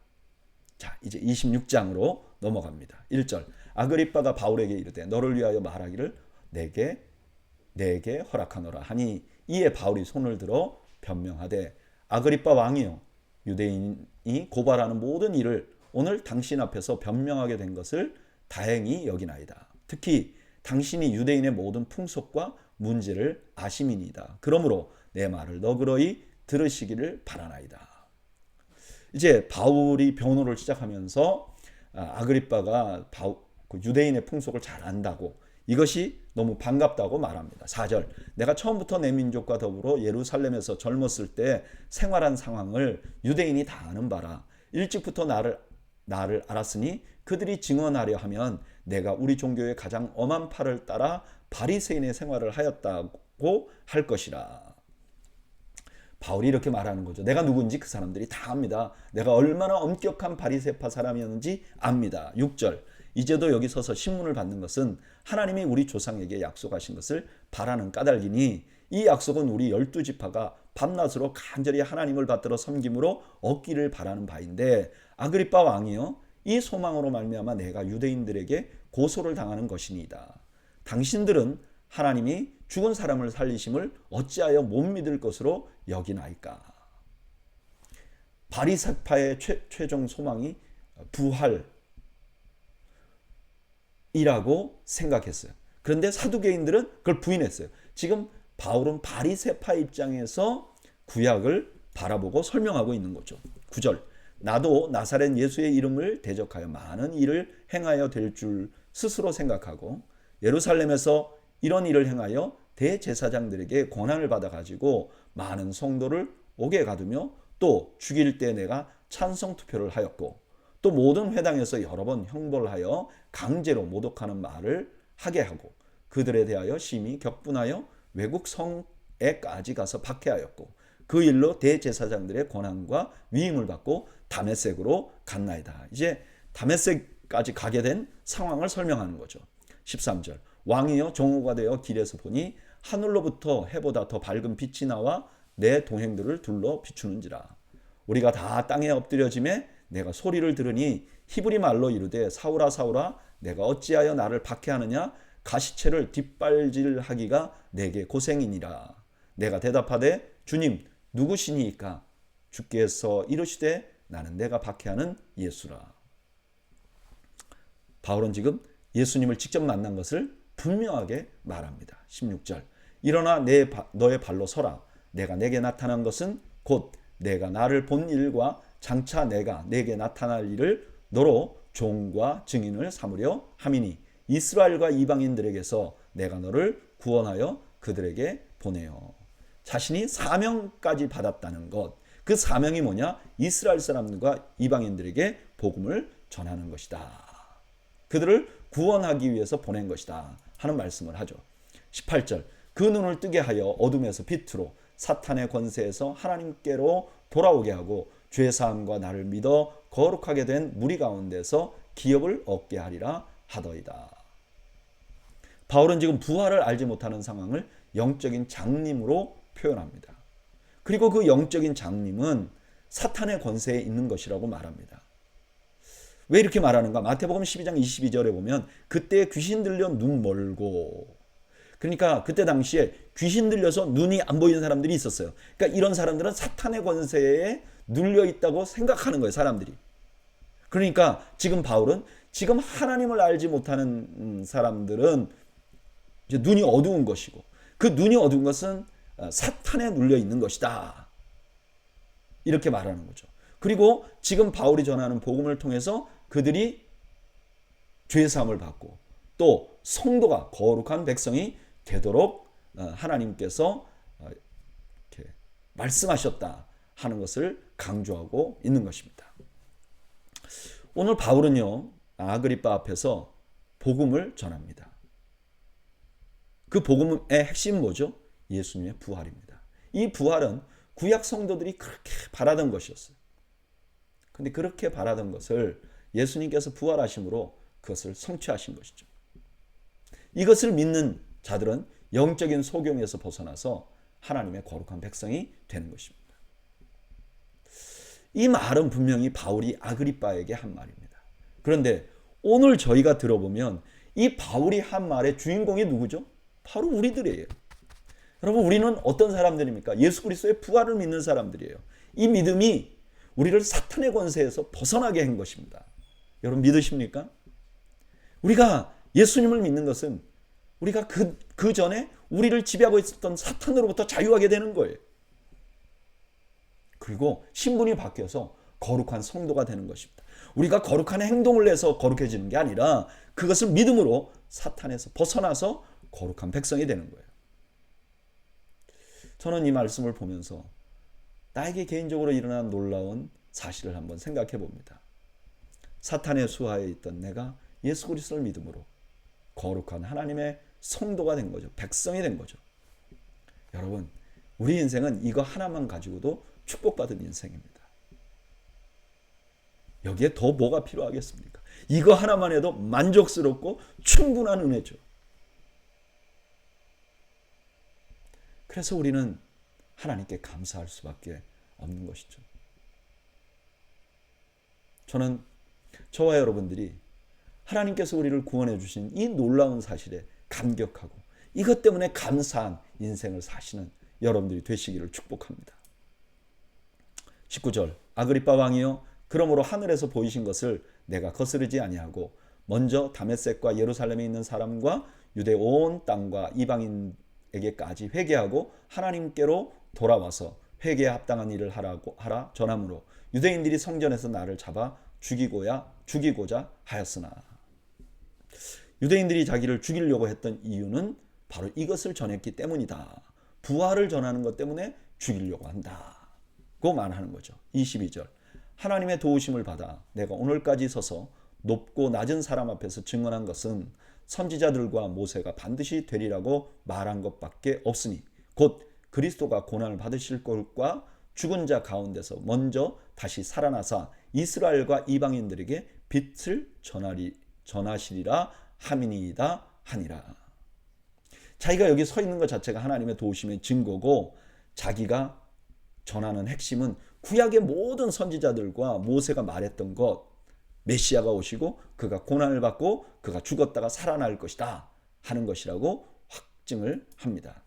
자, 이제 26장으로 넘어갑니다. 1절. 아그리빠가 바울에게 이르되 너를 위하여 말하기를 내게 허락하노라 하니, 이에 바울이 손을 들어 변명하되 아그리빠 왕이여, 유대인이 고발하는 모든 일을 오늘 당신 앞에서 변명하게 된 것을 다행히 여기나이다. 특히 당신이 유대인의 모든 풍속과 문제를 아심이니이다. 그러므로 내 말을 너그러이 들으시기를 바라나이다. 이제 바울이 변호를 시작하면서 아그리빠가 유대인의 풍속을 잘 안다고, 이것이 너무 반갑다고 말합니다. 4절. 내가 처음부터 내 민족과 더불어 예루살렘에서 젊었을 때 생활한 상황을 유대인이 다 아는 바라. 일찍부터 나를 알았으니 그들이 증언하려 하면 내가 우리 종교의 가장 엄한 팔을 따라 바리새인의 생활을 하였다고 할 것이라. 바울이 이렇게 말하는 거죠. 내가 누군지 그 사람들이 다 압니다. 내가 얼마나 엄격한 바리새파 사람이었는지 압니다. 6절. 이제도 여기 서서 신문을 받는 것은 하나님이 우리 조상에게 약속하신 것을 바라는 까닭이니, 이 약속은 우리 12지파가 밤낮으로 간절히 하나님을 받들어 섬김으로 얻기를 바라는 바인데, 아그리빠 왕이여, 이 소망으로 말미암아 내가 유대인들에게 고소를 당하는 것이니이다. 당신들은 하나님이 죽은 사람을 살리심을 어찌하여 못 믿을 것으로 여기나이까. 바리새파의 최종 소망이 부활이라고 생각했어요. 그런데 사두개인들은 그걸 부인했어요. 지금 바울은 바리새파 입장에서 구약을 바라보고 설명하고 있는 거죠. 9절. 나도 나사렛 예수의 이름을 대적하여 많은 일을 행하여 될 줄 스스로 생각하고 예루살렘에서 이런 일을 행하여 대제사장들에게 권한을 받아가지고 많은 성도를 옥에 가두며 또 죽일 때 내가 찬성 투표를 하였고 또 모든 회당에서 여러 번 형벌을 하여 강제로 모독하는 말을 하게 하고 그들에 대하여 심히 격분하여 외국 성에까지 가서 박해하였고 그 일로 대제사장들의 권한과 위임을 받고 다메섹으로 갔나이다. 이제 다메섹까지 가게 된 상황을 설명하는 거죠. 13절. 왕이여 정오가 되어 길에서 보니 하늘로부터 해보다 더 밝은 빛이 나와 내 동행들을 둘러 비추는지라. 우리가 다 땅에 엎드려짐에 내가 소리를 들으니 히브리 말로 이르되 사울아 사울아 내가 어찌하여 나를 박해하느냐, 가시체를 뒷발질하기가 내게 고생이니라. 내가 대답하되 주님 누구시니이까? 주께서 이르시되 나는 내가 박해하는 예수라. 바울은 지금 예수님을 직접 만난 것을 분명하게 말합니다. 16절. 일어나 너의 발로 서라. 내가 내게 나타난 것은 곧 내가 나를 본 일과 장차 내가 내게 나타날 일을 너로 종과 증인을 삼으려 함이니 이스라엘과 이방인들에게서 내가 너를 구원하여 그들에게 보내어. 자신이 사명까지 받았다는 것, 그 사명이 뭐냐? 이스라엘 사람들과 이방인들에게 복음을 전하는 것이다. 그들을 구원하기 위해서 보낸 것이다 하는 말씀을 하죠. 18절. 그 눈을 뜨게 하여 어둠에서 빛으로 사탄의 권세에서 하나님께로 돌아오게 하고 죄사함과 나를 믿어 거룩하게 된 무리 가운데서 기업을 얻게 하리라 하더이다. 바울은 지금 부활을 알지 못하는 상황을 영적인 장님으로 표현합니다. 그리고 그 영적인 장님은 사탄의 권세에 있는 것이라고 말합니다. 왜 이렇게 말하는가? 마태복음 12장 22절에 보면 그때 귀신 들려 눈 멀고, 그러니까 그때 당시에 귀신 들려서 눈이 안 보이는 사람들이 있었어요. 그러니까 이런 사람들은 사탄의 권세에 눌려 있다고 생각하는 거예요, 사람들이. 그러니까 지금 바울은 지금 하나님을 알지 못하는 사람들은 이제 눈이 어두운 것이고, 그 눈이 어두운 것은 사탄에 눌려 있는 것이다. 이렇게 말하는 거죠. 그리고 지금 바울이 전하는 복음을 통해서 그들이 죄사함을 받고 또 성도가 거룩한 백성이 되도록 하나님께서 이렇게 말씀하셨다 하는 것을 강조하고 있는 것입니다. 오늘 바울은요, 아그리빠 앞에서 복음을 전합니다. 그 복음의 핵심은 뭐죠? 예수님의 부활입니다. 이 부활은 구약 성도들이 그렇게 바라던 것이었어요. 근데 그렇게 바라던 것을 예수님께서 부활하심으로 그것을 성취하신 것이죠. 이것을 믿는 자들은 영적인 소경에서 벗어나서 하나님의 거룩한 백성이 되는 것입니다. 이 말은 분명히 바울이 아그리빠에게 한 말입니다. 그런데 오늘 저희가 들어보면 이 바울이 한 말의 주인공이 누구죠? 바로 우리들이에요. 여러분, 우리는 어떤 사람들입니까? 예수 그리스도의 부활을 믿는 사람들이에요. 이 믿음이 우리를 사탄의 권세에서 벗어나게 한 것입니다. 여러분 믿으십니까? 우리가 예수님을 믿는 것은 우리가 그 전에 우리를 지배하고 있었던 사탄으로부터 자유하게 되는 거예요. 그리고 신분이 바뀌어서 거룩한 성도가 되는 것입니다. 우리가 거룩한 행동을 해서 거룩해지는 게 아니라 그것을 믿음으로 사탄에서 벗어나서 거룩한 백성이 되는 거예요. 저는 이 말씀을 보면서 나에게 개인적으로 일어난 놀라운 사실을 한번 생각해 봅니다. 사탄의 수하에 있던 내가 예수 그리스도를 믿음으로 거룩한 하나님의 성도가 된 거죠. 백성이 된 거죠. 여러분, 우리 인생은 이거 하나만 가지고도 축복받은 인생입니다. 여기에 더 뭐가 필요하겠습니까? 이거 하나만 해도 만족스럽고 충분한 은혜죠. 그래서 우리는 하나님께 감사할 수밖에 없는 것이죠. 저는 저와 여러분들이 하나님께서 우리를 구원해 주신 이 놀라운 사실에 감격하고 이것 때문에 감사한 인생을 사시는 여러분들이 되시기를 축복합니다. 19절 아그리빠 왕이여 그러므로 하늘에서 보이신 것을 내가 거스르지 아니하고 먼저 다메섹과 예루살렘에 있는 사람과 유대 온 땅과 이방인에게까지 회개하고 하나님께로 돌아와서 회개에 합당한 일을 하라 전함으로 유대인들이 성전에서 나를 잡아 죽이고자 하였으나 유대인들이 자기를 죽이려고 했던 이유는 바로 이것을 전했기 때문이다. 부활을 전하는 것 때문에 죽이려고 한다고 말하는 거죠. 22절 하나님의 도우심을 받아 내가 오늘까지 서서 높고 낮은 사람 앞에서 증언한 것은 선지자들과 모세가 반드시 되리라고 말한 것밖에 없으니 곧 그리스도가 고난을 받으실 것과 죽은 자 가운데서 먼저 다시 살아나사 이스라엘과 이방인들에게 빛을 전하시리라 함이니이다 하니라. 자기가 여기 서 있는 것 자체가 하나님의 도우심의 증거고 자기가 전하는 핵심은 구약의 모든 선지자들과 모세가 말했던 것 메시아가 오시고 그가 고난을 받고 그가 죽었다가 살아날 것이다 하는 것이라고 확증을 합니다.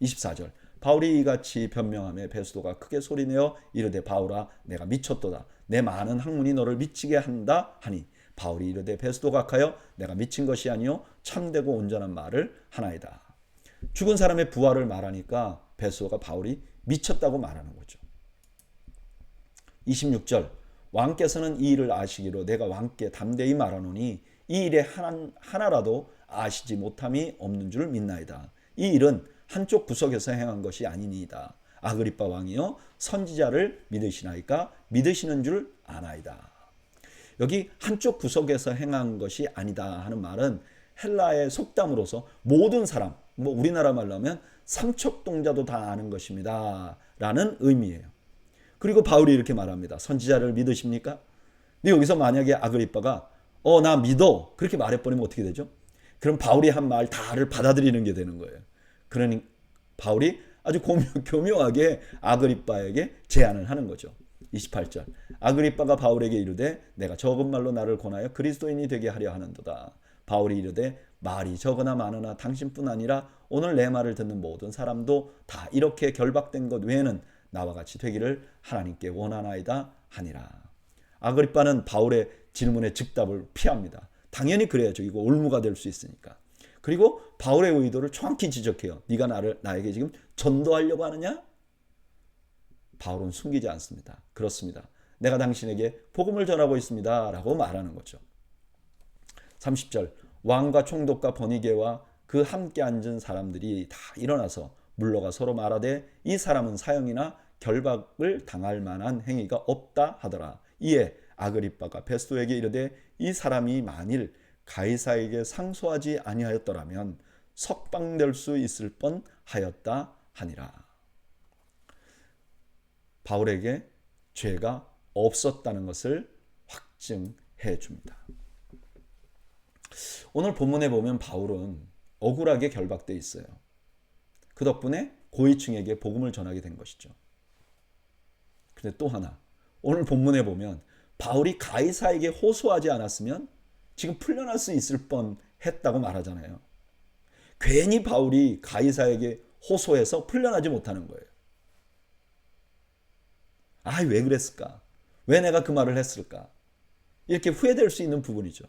24절 바울이 이같이 변명하며 베스도가 크게 소리내어 이르되 바울아 내가 미쳤도다 내 많은 학문이 너를 미치게 한다 하니 바울이 이르되 베스도 각하여 내가 미친 것이 아니요 참되고 온전한 말을 하나이다. 죽은 사람의 부활을 말하니까 베스도가 바울이 미쳤다고 말하는 거죠. 26절 왕께서는 이 일을 아시기로 내가 왕께 담대히 말하노니 이 일에 하나라도 아시지 못함이 없는 줄 믿나이다. 이 일은 한쪽 구석에서 행한 것이 아니니이다. 아그리빠 왕이여 선지자를 믿으시나이까 믿으시는 줄 아나이다. 여기 한쪽 구석에서 행한 것이 아니다 하는 말은 헬라의 속담으로서 모든 사람, 우리나라 말로 하면 삼척동자도 다 아는 것입니다 라는 의미예요. 그리고 바울이 이렇게 말합니다. 선지자를 믿으십니까? 근데 여기서 만약에 아그리빠가 나 믿어 그렇게 말해버리면 어떻게 되죠? 그럼 바울이 한 말 다를 받아들이는 게 되는 거예요. 그러니 바울이 아주 교묘하게 아그리빠에게 제안을 하는 거죠. 28절 아그리빠가 바울에게 이르되 내가 적은 말로 나를 권하여 그리스도인이 되게 하려 하는도다. 바울이 이르되 말이 적으나 많으나 당신뿐 아니라 오늘 내 말을 듣는 모든 사람도 다 이렇게 결박된 것 외에는 나와 같이 되기를 하나님께 원하나이다 하니라. 아그리빠는 바울의 질문에 즉답을 피합니다. 당연히 그래야죠. 이거 올무가 될 수 있으니까. 그리고 바울의 의도를 정확히 지적해요. 네가 나에게 지금 전도하려고 하느냐? 바울은 숨기지 않습니다. 그렇습니다. 내가 당신에게 복음을 전하고 있습니다 라고 말하는 거죠. 30절 왕과 총독과 버니게와 그 함께 앉은 사람들이 다 일어나서 물러가 서로 말하되 이 사람은 사형이나 결박을 당할 만한 행위가 없다 하더라. 이에 아그리빠가 베스도에게 이르되 이 사람이 만일 가이사에게 상소하지 아니하였더라면 석방될 수 있을 뻔하였다 하니라. 바울에게 죄가 없었다는 것을 확증해 줍니다. 오늘 본문에 보면 바울은 억울하게 결박돼 있어요. 그 덕분에 고위층에게 복음을 전하게 된 것이죠. 근데 또 하나, 오늘 본문에 보면 바울이 가이사에게 호소하지 않았으면 지금 풀려날 수 있을 뻔했다고 말하잖아요. 괜히 바울이 가이사에게 호소해서 풀려나지 못하는 거예요. 아, 왜 그랬을까? 왜 내가 그 말을 했을까? 이렇게 후회될 수 있는 부분이죠.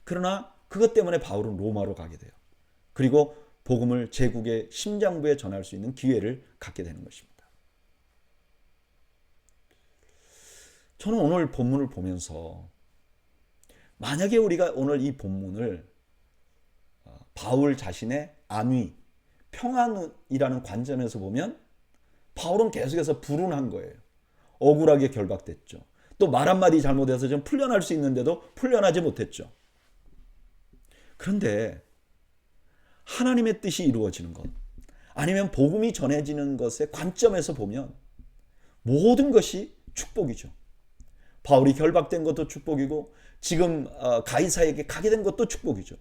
그러나 그것 때문에 바울은 로마로 가게 돼요. 그리고 복음을 제국의 심장부에 전할 수 있는 기회를 갖게 되는 것입니다. 저는 오늘 본문을 보면서 만약에 우리가 오늘 이 본문을 바울 자신의 안위, 평안이라는 관점에서 보면 바울은 계속해서 불운한 거예요. 억울하게 결박됐죠. 또 말 한마디 잘못해서 좀 풀려날 수 있는데도 풀려나지 못했죠. 그런데 하나님의 뜻이 이루어지는 것, 아니면 복음이 전해지는 것의 관점에서 보면 모든 것이 축복이죠. 바울이 결박된 것도 축복이고 지금 가이사에게 가게 된 것도 축복이죠.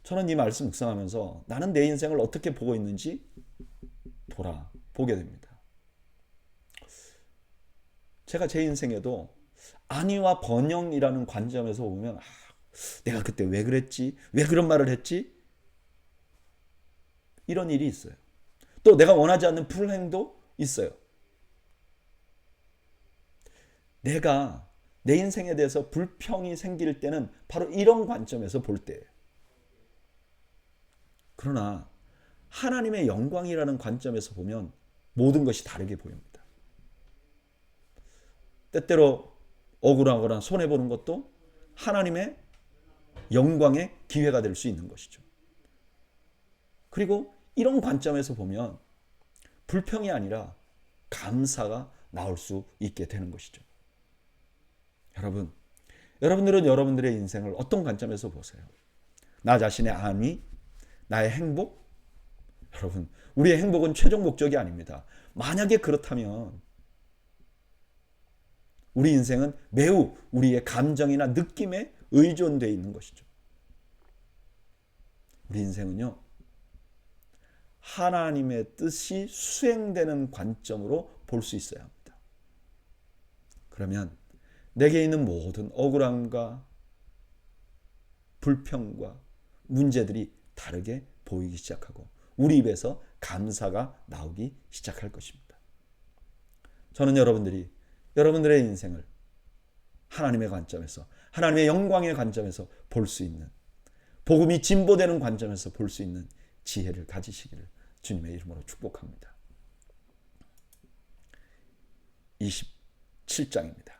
저는 이 말씀 묵상하면서 나는 내 인생을 어떻게 보고 있는지 돌아보게 됩니다. 제가 제 인생에도 안위와 번영이라는 관점에서 보면 내가 그때 왜 그랬지? 왜 그런 말을 했지? 이런 일이 있어요. 또 내가 원하지 않는 불행도 있어요. 내가 내 인생에 대해서 불평이 생길 때는 바로 이런 관점에서 볼 때예요. 그러나 하나님의 영광이라는 관점에서 보면 모든 것이 다르게 보입니다. 때때로 억울하거나 손해보는 것도 하나님의 영광의 기회가 될 수 있는 것이죠. 그리고 이런 관점에서 보면 불평이 아니라 감사가 나올 수 있게 되는 것이죠. 여러분들은 여러분들의 인생을 어떤 관점에서 보세요? 나 자신의 안위, 나의 행복? 여러분, 우리의 행복은 최종 목적이 아닙니다. 만약에 그렇다면 우리 인생은 매우 우리의 감정이나 느낌에 의존되어 있는 것이죠. 우리 인생은요, 하나님의 뜻이 수행되는 관점으로 볼 수 있어야 합니다. 그러면 내게 있는 모든 억울함과 불평과 문제들이 다르게 보이기 시작하고 우리 입에서 감사가 나오기 시작할 것입니다. 저는 여러분들의 인생을 하나님의 관점에서, 하나님의 영광의 관점에서 볼 수 있는, 복음이 진보되는 관점에서 볼 수 있는 지혜를 가지시기를 주님의 이름으로 축복합니다. 27장입니다.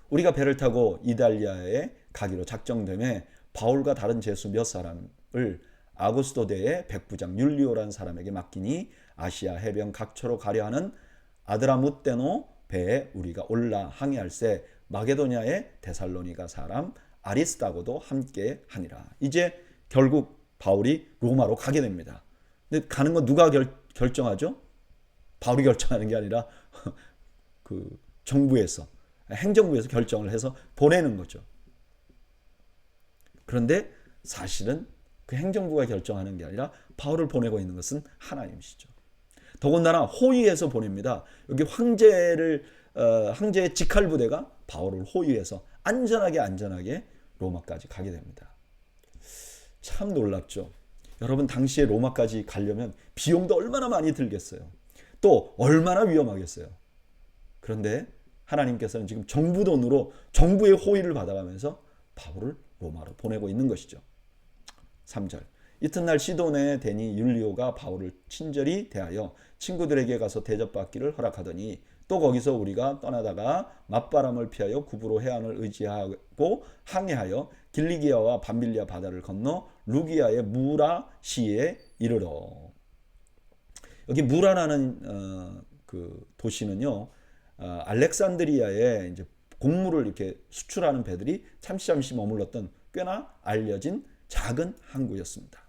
우리가 배를 타고 이달리아에 가기로 작정됨에 바울과 다른 제수 몇 사람을 아구스도대의 백부장 율리오라는 사람에게 맡기니 아시아 해변 각처로 가려 하는 아드라무떼노 배에 우리가 올라 항해할새 마게도냐의 데살로니가 사람 아리스다고도 함께 하니라. 이제 결국 바울이 로마로 가게 됩니다. 근데 가는 건 누가 결정하죠? 바울이 결정하는 게 아니라 그 정부에서, 행정부에서 결정을 해서 보내는 거죠. 그런데 사실은 그 행정부가 결정하는 게 아니라 바울을 보내고 있는 것은 하나님이시죠. 더군다나 호위해서 보냅니다. 여기 황제의 직할부대가 바울을 호위해서 안전하게 로마까지 가게 됩니다. 참 놀랍죠. 여러분, 당시에 로마까지 가려면 비용도 얼마나 많이 들겠어요. 또 얼마나 위험하겠어요. 그런데 하나님께서는 지금 정부 돈으로 정부의 호의를 받아가면서 바울을 로마로 보내고 있는 것이죠. 3절. 이튿날 시돈에 대니 율리오가 바울을 친절히 대하여 친구들에게 가서 대접받기를 허락하더니 또 거기서 우리가 떠나다가 맞바람을 피하여 구브로 해안을 의지하고 항해하여 길리기아와 밤빌리아 바다를 건너 루기아의 무라시에 이르러. 여기 무라라는 그 도시는요, 알렉산드리아에 이제 곡물을 이렇게 수출하는 배들이 잠시 머물렀던 꽤나 알려진 작은 항구였습니다.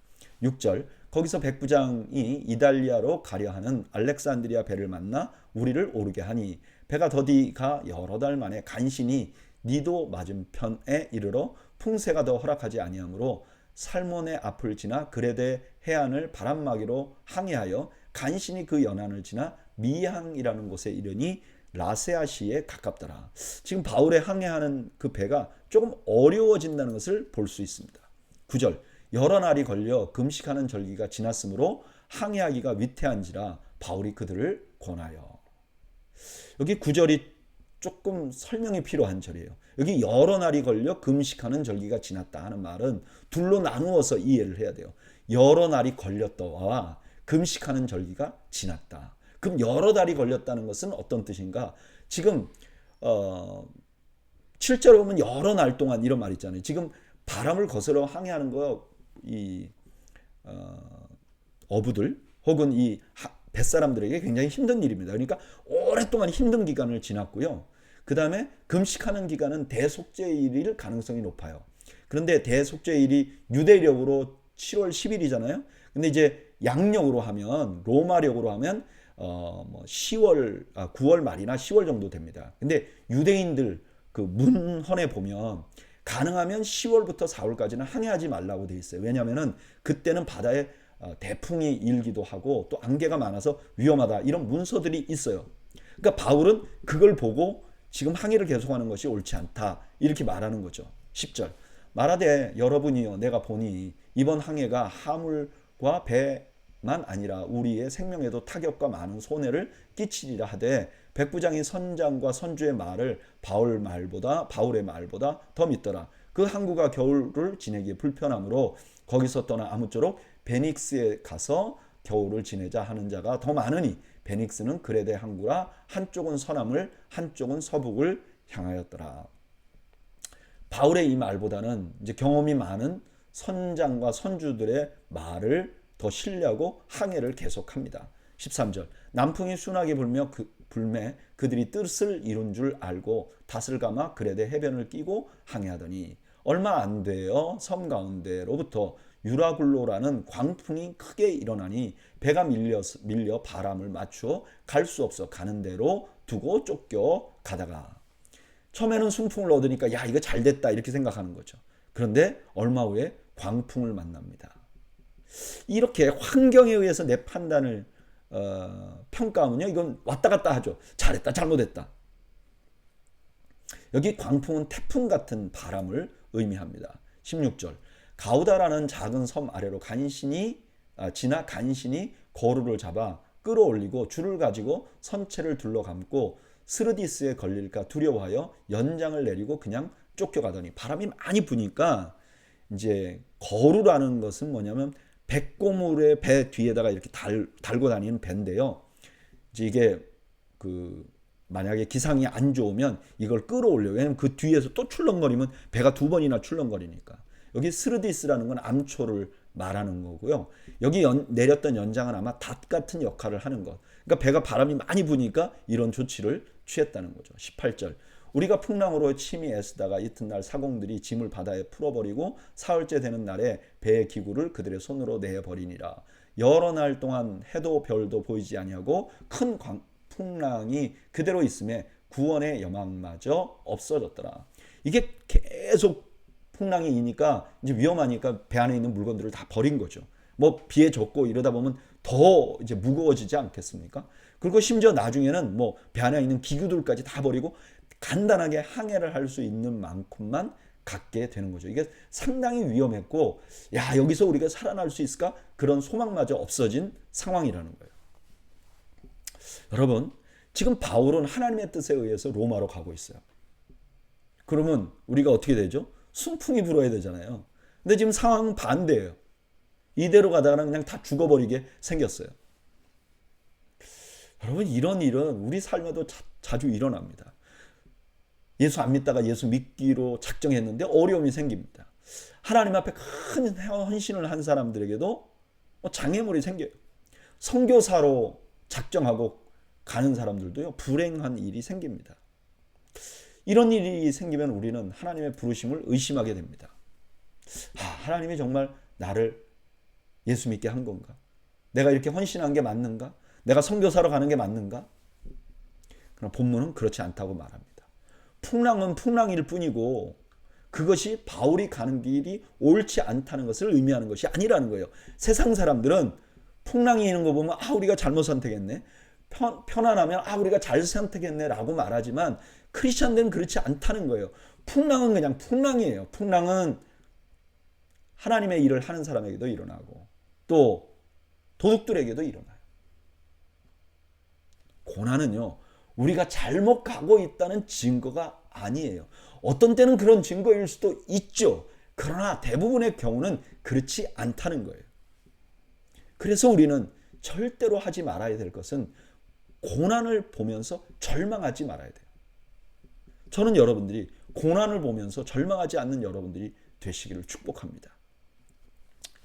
6절 거기서 백부장이 이달리아로 가려 하는 알렉산드리아 배를 만나 우리를 오르게 하니 배가 더디가 여러 달 만에 간신히 니도 맞은편에 이르러 풍세가 더 허락하지 아니하므로 살몬의 앞을 지나 그레데 해안을 바람막이로 항해하여 간신히 그 연안을 지나 미항이라는 곳에 이르니 라세아시에 가깝더라. 지금 바울의 항해하는 그 배가 조금 어려워진다는 것을 볼 수 있습니다. 9절 여러 날이 걸려 금식하는 절기가 지났으므로 항해하기가 위태한지라 바울이 그들을 권하여. 여기 9절이 조금 설명이 필요한 절이에요. 여기 여러 날이 걸려 금식하는 절기가 지났다 하는 말은 둘로 나누어서 이해를 해야 돼요. 여러 날이 걸렸다와 금식하는 절기가 지났다. 그럼 여러 달이 걸렸다는 것은 어떤 뜻인가? 지금 7절에 보면 여러 날 동안 이런 말 있잖아요. 지금 바람을 거스러 항해하는 거 이 어부들 혹은 이 뱃사람들에게 굉장히 힘든 일입니다. 그러니까 오랫동안 힘든 기간을 지났고요. 그 다음에 금식하는 기간은 대속죄일일 가능성이 높아요. 그런데 대속죄일이 유대력으로 7월 10일이잖아요. 근데 이제 양력으로 하면 로마력으로 하면 9월 말이나 10월 정도 됩니다. 근데 유대인들 그 문헌에 보면 가능하면 10월부터 4월까지는 항해하지 말라고 돼 있어요. 왜냐하면은 그때는 바다에 대풍이 일기도 하고 또 안개가 많아서 위험하다 이런 문서들이 있어요. 그러니까 바울은 그걸 보고 지금 항해를 계속하는 것이 옳지 않다 이렇게 말하는 거죠. 10절 말하되 여러분이여 내가 보니 이번 항해가 하물과 배만 아니라 우리의 생명에도 타격과 많은 손해를 끼치리라 하되 백부장이 선장과 선주의 말을 바울의 말보다 더 믿더라. 그 항구가 겨울을 지내기 불편하므로 거기서 떠나 아무쪼록 베닉스에 가서 겨울을 지내자 하는 자가 더 많으니 베닉스는 그레데 항구라 한쪽은 서남을 한쪽은 서북을 향하였더라. 바울의 이 말보다는 이제 경험이 많은 선장과 선주들의 말을 더 신뢰하고 항해를 계속합니다. 13절 남풍이 순하게 불매 그들이 뜻을 이룬 줄 알고 닷을 감아 그레데 해변을 끼고 항해하더니 얼마 안 되어 섬 가운데로부터 유라굴로라는 광풍이 크게 일어나니 배가 밀려 바람을 맞추어 갈 수 없어 가는 대로 두고 쫓겨 가다가 처음에는 순풍을 얻으니까 야 이거 잘 됐다 이렇게 생각하는 거죠. 그런데 얼마 후에 광풍을 만납니다. 이렇게 환경에 의해서 내 판단을 평가하면요 이건 왔다 갔다 하죠. 잘했다 잘못했다. 여기 광풍은 태풍 같은 바람을 의미합니다. 16절 가우다라는 작은 섬 아래로 지나 간신히 거루를 잡아 끌어올리고 줄을 가지고 선체를 둘러감고 스르디스에 걸릴까 두려워하여 연장을 내리고 그냥 쫓겨가더니 바람이 많이 부니까 이제 거루라는 것은 뭐냐면 백고물의 배 뒤에다가 이렇게 달고 다니는 배인데요. 이제 이게 만약에 기상이 안 좋으면 이걸 끌어올려. 왜냐면 그 뒤에서 또 출렁거리면 배가 두 번이나 출렁거리니까. 여기 스르디스라는 건 암초를 말하는 거고요. 여기 내렸던 연장은 아마 닷 같은 역할을 하는 것. 그러니까 배가 바람이 많이 부니까 이런 조치를 취했다는 거죠. 18절 우리가 풍랑으로 침이 애쓰다가 이튿날 사공들이 짐을 바다에 풀어버리고 사흘째 되는 날에 배의 기구를 그들의 손으로 내버리니라. 여러 날 동안 해도 별도 보이지 아니하고 큰 풍랑이 그대로 있음에 구원의 여망마저 없어졌더라. 이게 계속 풍랑이 이니까 이제 위험하니까 배 안에 있는 물건들을 다 버린 거죠. 뭐 비에 젖고 이러다 보면 더 이제 무거워지지 않겠습니까? 그리고 심지어 나중에는 뭐 배 안에 있는 기구들까지 다 버리고 간단하게 항해를 할 수 있는 만큼만 갖게 되는 거죠. 이게 상당히 위험했고 야 여기서 우리가 살아날 수 있을까? 그런 소망마저 없어진 상황이라는 거예요. 여러분 지금 바울은 하나님의 뜻에 의해서 로마로 가고 있어요. 그러면 우리가 어떻게 되죠? 순풍이 불어야 되잖아요. 근데 지금 상황은 반대예요. 이대로 가다가는 그냥 다 죽어버리게 생겼어요. 여러분 이런 일은 우리 삶에도 자주 일어납니다. 예수 안 믿다가 예수 믿기로 작정했는데 어려움이 생깁니다. 하나님 앞에 큰 헌신을 한 사람들에게도 장애물이 생겨요. 선교사로 작정하고 가는 사람들도요 불행한 일이 생깁니다. 이런 일이 생기면 우리는 하나님의 부르심을 의심하게 됩니다. 하나님이 정말 나를 예수 믿게 한 건가? 내가 이렇게 헌신한 게 맞는가? 내가 선교사로 가는 게 맞는가? 그러나 본문은 그렇지 않다고 말합니다. 풍랑은 풍랑일 뿐이고 그것이 바울이 가는 길이 옳지 않다는 것을 의미하는 것이 아니라는 거예요. 세상 사람들은 풍랑이 있는 거 보면 우리가 잘못 선택했네. 편안하면 우리가 잘 선택했네 라고 말하지만 크리스천들은 그렇지 않다는 거예요. 풍랑은 그냥 풍랑이에요. 풍랑은 하나님의 일을 하는 사람에게도 일어나고 또 도둑들에게도 일어나요. 고난은요, 우리가 잘못 가고 있다는 증거가 아니에요. 어떤 때는 그런 증거일 수도 있죠. 그러나 대부분의 경우는 그렇지 않다는 거예요. 그래서 우리는 절대로 하지 말아야 될 것은 고난을 보면서 절망하지 말아야 돼요. 저는 여러분들이 고난을 보면서 절망하지 않는 여러분들이 되시기를 축복합니다.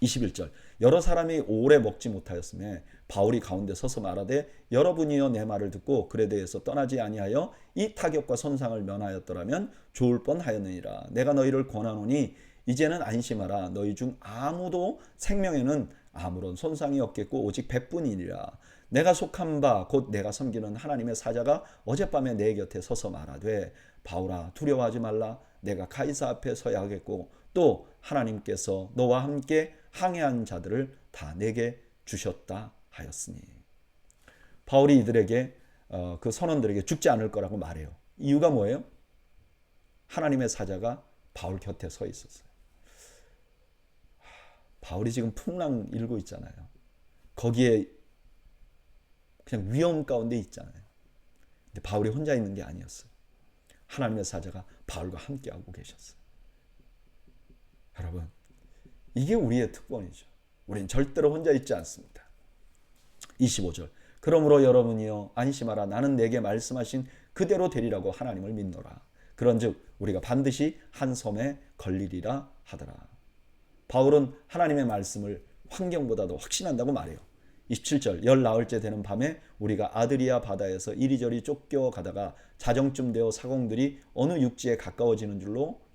21절 여러 사람이 오래 먹지 못하였으며 바울이 가운데 서서 말하되 여러분이여 내 말을 듣고 글에 대해서 떠나지 아니하여 이 타격과 손상을 면하였더라면 좋을 뻔하였느니라. 내가 너희를 권하노니 이제는 안심하라. 너희 중 아무도 생명에는 아무런 손상이 없겠고 오직 백분이니라. 내가 속한 바 곧 내가 섬기는 하나님의 사자가 어젯밤에 내 곁에 서서 말하되 바울아 두려워하지 말라. 내가 가이사 앞에 서야 하겠고 또 하나님께서 너와 함께 항해한 자들을 다 내게 주셨다 하였으니. 바울이 이들에게 그 선원들에게 죽지 않을 거라고 말해요. 이유가 뭐예요? 하나님의 사자가 바울 곁에 서 있었어요. 바울이 지금 풍랑 일고 있잖아요. 거기에 그냥 위험 가운데 있잖아요. 근데 바울이 혼자 있는 게 아니었어요. 하나님의 사자가 바울과 함께하고 계셨어요. 여러분, 이게 우리의 특권이죠. 우리는 절대로 혼자 있지 않습니다. 25절 그러므로 여러분이여 안심하라. 나는 내게 말씀하신 그대로 되리라고 하나님을 믿노라. 그런즉 우리가 반드시 한 섬에 걸리리라 하더라. 바울은 하나님의 말씀을 환경보다도 확신한다고 말해요. 27절 14일째 되는 밤에 우리가 아드리아 바다에서 이리저리 쫓겨가다가 자정쯤 되어 사공들이 어느 육지에 가까워지는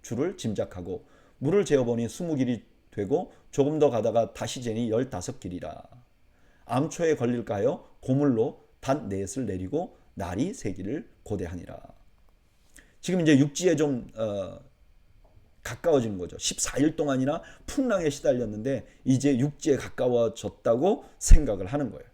줄을 짐작하고 물을 재어보니 20길이 되고 조금 더 가다가 다시 재니 15길이라. 암초에 걸릴까 하여 고물로 단 넷을 내리고 날이 새기를 고대하니라. 지금 이제 육지에 좀 가까워진 거죠. 14일 동안이나 풍랑에 시달렸는데 이제 육지에 가까워졌다고 생각을 하는 거예요.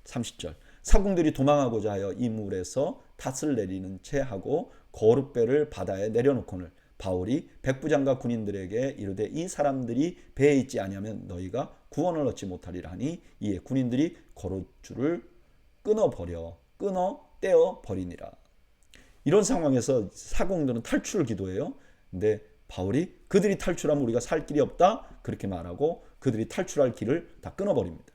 30절 사공들이 도망하고자 하여 이 물에서 닷을 내리는 채 하고 거룻배를 바다에 내려놓고는 바울이 백부장과 군인들에게 이르되 이 사람들이 배에 있지 아니하면 너희가 구원을 얻지 못하리라 하니 이에 군인들이 거룻줄을 떼어 버리니라. 이런 상황에서 사공들은 탈출을 기도해요. 근데 바울이 그들이 탈출하면 우리가 살 길이 없다 그렇게 말하고 그들이 탈출할 길을 다 끊어버립니다.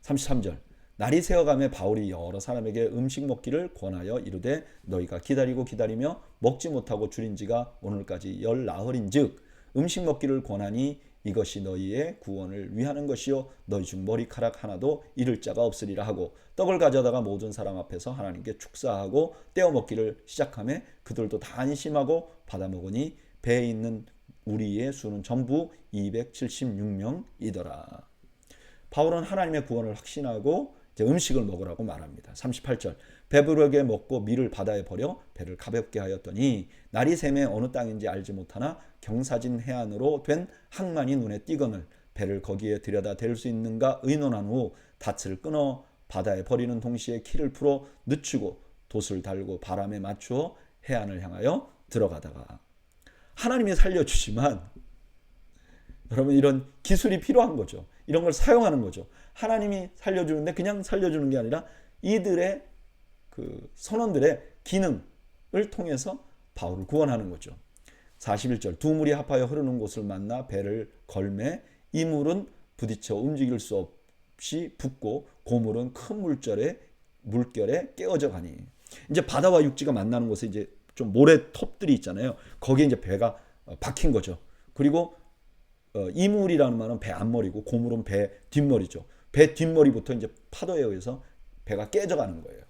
33절 날이 새어가며 바울이 여러 사람에게 음식 먹기를 권하여 이르되 너희가 기다리며 먹지 못하고 줄인 지가 오늘까지 10나흘인즉 음식 먹기를 권하니 이것이 너희의 구원을 위하는 것이요 너희 중 머리카락 하나도 잃을 자가 없으리라 하고 떡을 가져다가 모든 사람 앞에서 하나님께 축사하고 떼어 먹기를 시작하며 그들도 다 안심하고 받아 먹으니 배에 있는 우리의 수는 전부 276명이더라. 바울은 하나님의 구원을 확신하고 이제 음식을 먹으라고 말합니다. 38절 배부르게 먹고 밀을 바다에 버려 배를 가볍게 하였더니 날이 새매 어느 땅인지 알지 못하나 경사진 해안으로 된 항만이 눈에 띄거늘 배를 거기에 들여다 댈 수 있는가 의논한 후 닻을 끊어 바다에 버리는 동시에 키를 풀어 늦추고 돛을 달고 바람에 맞추어 해안을 향하여 들어가다가 하나님이 살려주지만 여러분 이런 기술이 필요한 거죠. 이런 걸 사용하는 거죠. 하나님이 살려주는데 그냥 살려주는 게 아니라 이들의 그 선원들의 기능을 통해서 바울을 구원하는 거죠. 41절 두 물이 합하여 흐르는 곳을 만나 배를 걸매 이 물은 부딪혀 움직일 수 없이 붓고 고물은 큰 물결에 깨어져 가니. 이제 바다와 육지가 만나는 곳에 이제 좀 모래 톱들이 있잖아요. 거기에 이제 배가 박힌 거죠. 그리고 이물이라는 말은 배 앞머리고 고물은 배 뒷머리죠. 배 뒷머리부터 이제 파도에 의해서 배가 깨져가는 거예요.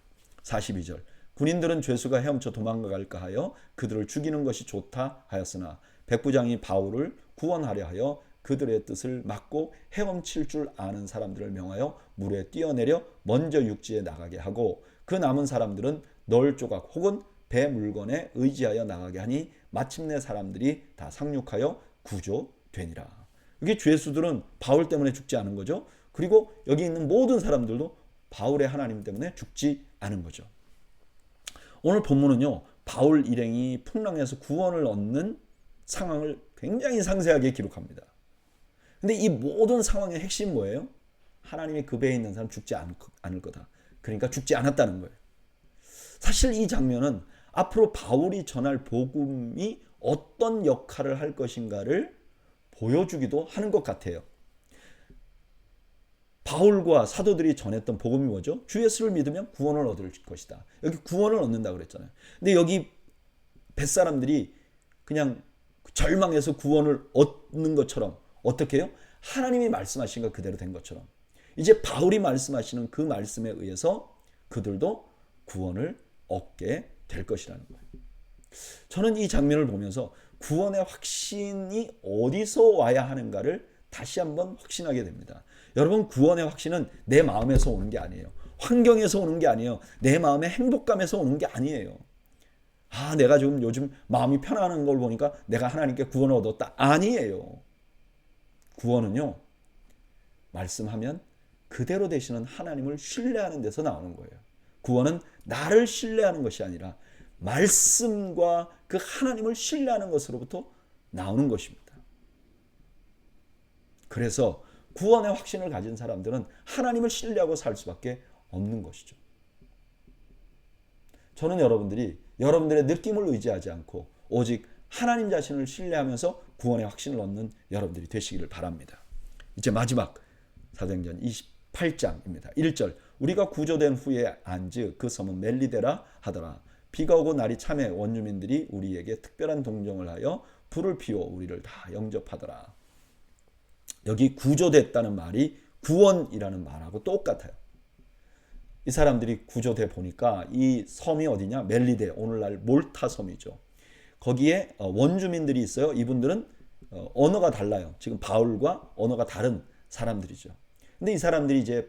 42절 군인들은 죄수가 헤엄쳐 도망갈까 하여 그들을 죽이는 것이 좋다 하였으나 백부장이 바울을 구원하려 하여 그들의 뜻을 막고 헤엄칠 줄 아는 사람들을 명하여 물에 뛰어내려 먼저 육지에 나가게 하고 그 남은 사람들은 널 조각 혹은 배 물건에 의지하여 나가게 하니 마침내 사람들이 다 상륙하여 구조되니라. 이게 죄수들은 바울 때문에 죽지 않은 거죠. 그리고 여기 있는 모든 사람들도 바울의 하나님 때문에 죽지 않은 거죠. 오늘 본문은요, 바울 일행이 풍랑에서 구원을 얻는 상황을 굉장히 상세하게 기록합니다. 근데 이 모든 상황의 핵심 뭐예요? 하나님이 그 배에 있는 사람 죽지 않을 거다. 그러니까 죽지 않았다는 거예요. 사실 이 장면은 앞으로 바울이 전할 복음이 어떤 역할을 할 것인가를 보여주기도 하는 것 같아요. 바울과 사도들이 전했던 복음이 뭐죠? 주 예수를 믿으면 구원을 얻을 것이다. 여기 구원을 얻는다 그랬잖아요. 근데 여기 뱃사람들이 그냥 절망해서 구원을 얻는 것처럼 어떻게 해요? 하나님이 말씀하신 것 그대로 된 것처럼 이제 바울이 말씀하시는 그 말씀에 의해서 그들도 구원을 얻게 될 것이라는 거예요. 저는 이 장면을 보면서 구원의 확신이 어디서 와야 하는가를 다시 한번 확신하게 됩니다. 여러분, 구원의 확신은 내 마음에서 오는 게 아니에요. 환경에서 오는 게 아니에요. 내 마음의 행복감에서 오는 게 아니에요. 내가 지금 요즘 마음이 편안한 걸 보니까 내가 하나님께 구원을 얻었다. 아니에요. 구원은요, 말씀하면 그대로 되시는 하나님을 신뢰하는 데서 나오는 거예요. 구원은 나를 신뢰하는 것이 아니라 말씀과 그 하나님을 신뢰하는 것으로부터 나오는 것입니다. 그래서 구원의 확신을 가진 사람들은 하나님을 신뢰하고 살 수밖에 없는 것이죠. 저는 여러분들이 여러분들의 느낌을 의지하지 않고 오직 하나님 자신을 신뢰하면서 구원의 확신을 얻는 여러분들이 되시기를 바랍니다. 이제 마지막 사도행전 28장입니다. 1절 우리가 구조된 후에 안즉 그 섬은 멜리데라 하더라. 비가 오고 날이 참해 원주민들이 우리에게 특별한 동정을 하여 불을 피워 우리를 다 영접하더라. 여기 구조됐다는 말이 구원이라는 말하고 똑같아요. 이 사람들이 구조돼 보니까 이 섬이 어디냐? 멜리데, 오늘날 몰타 섬이죠. 거기에 원주민들이 있어요. 이분들은 언어가 달라요. 지금 바울과 언어가 다른 사람들이죠. 근데 이 사람들이 이제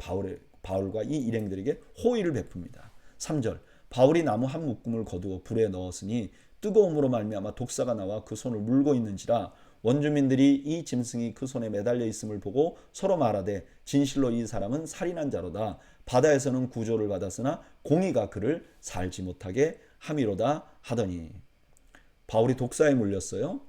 바울과 이 일행들에게 호의를 베풉니다. 3절 바울이 나무 한 묶음을 거두어 불에 넣었으니 뜨거움으로 말미암아 독사가 나와 그 손을 물고 있는지라. 원주민들이 이 짐승이 그 손에 매달려 있음을 보고 서로 말하되 진실로 이 사람은 살인한 자로다. 바다에서는 구조를 받았으나 공의가 그를 살지 못하게 함이로다 하더니. 바울이 독사에 물렸어요.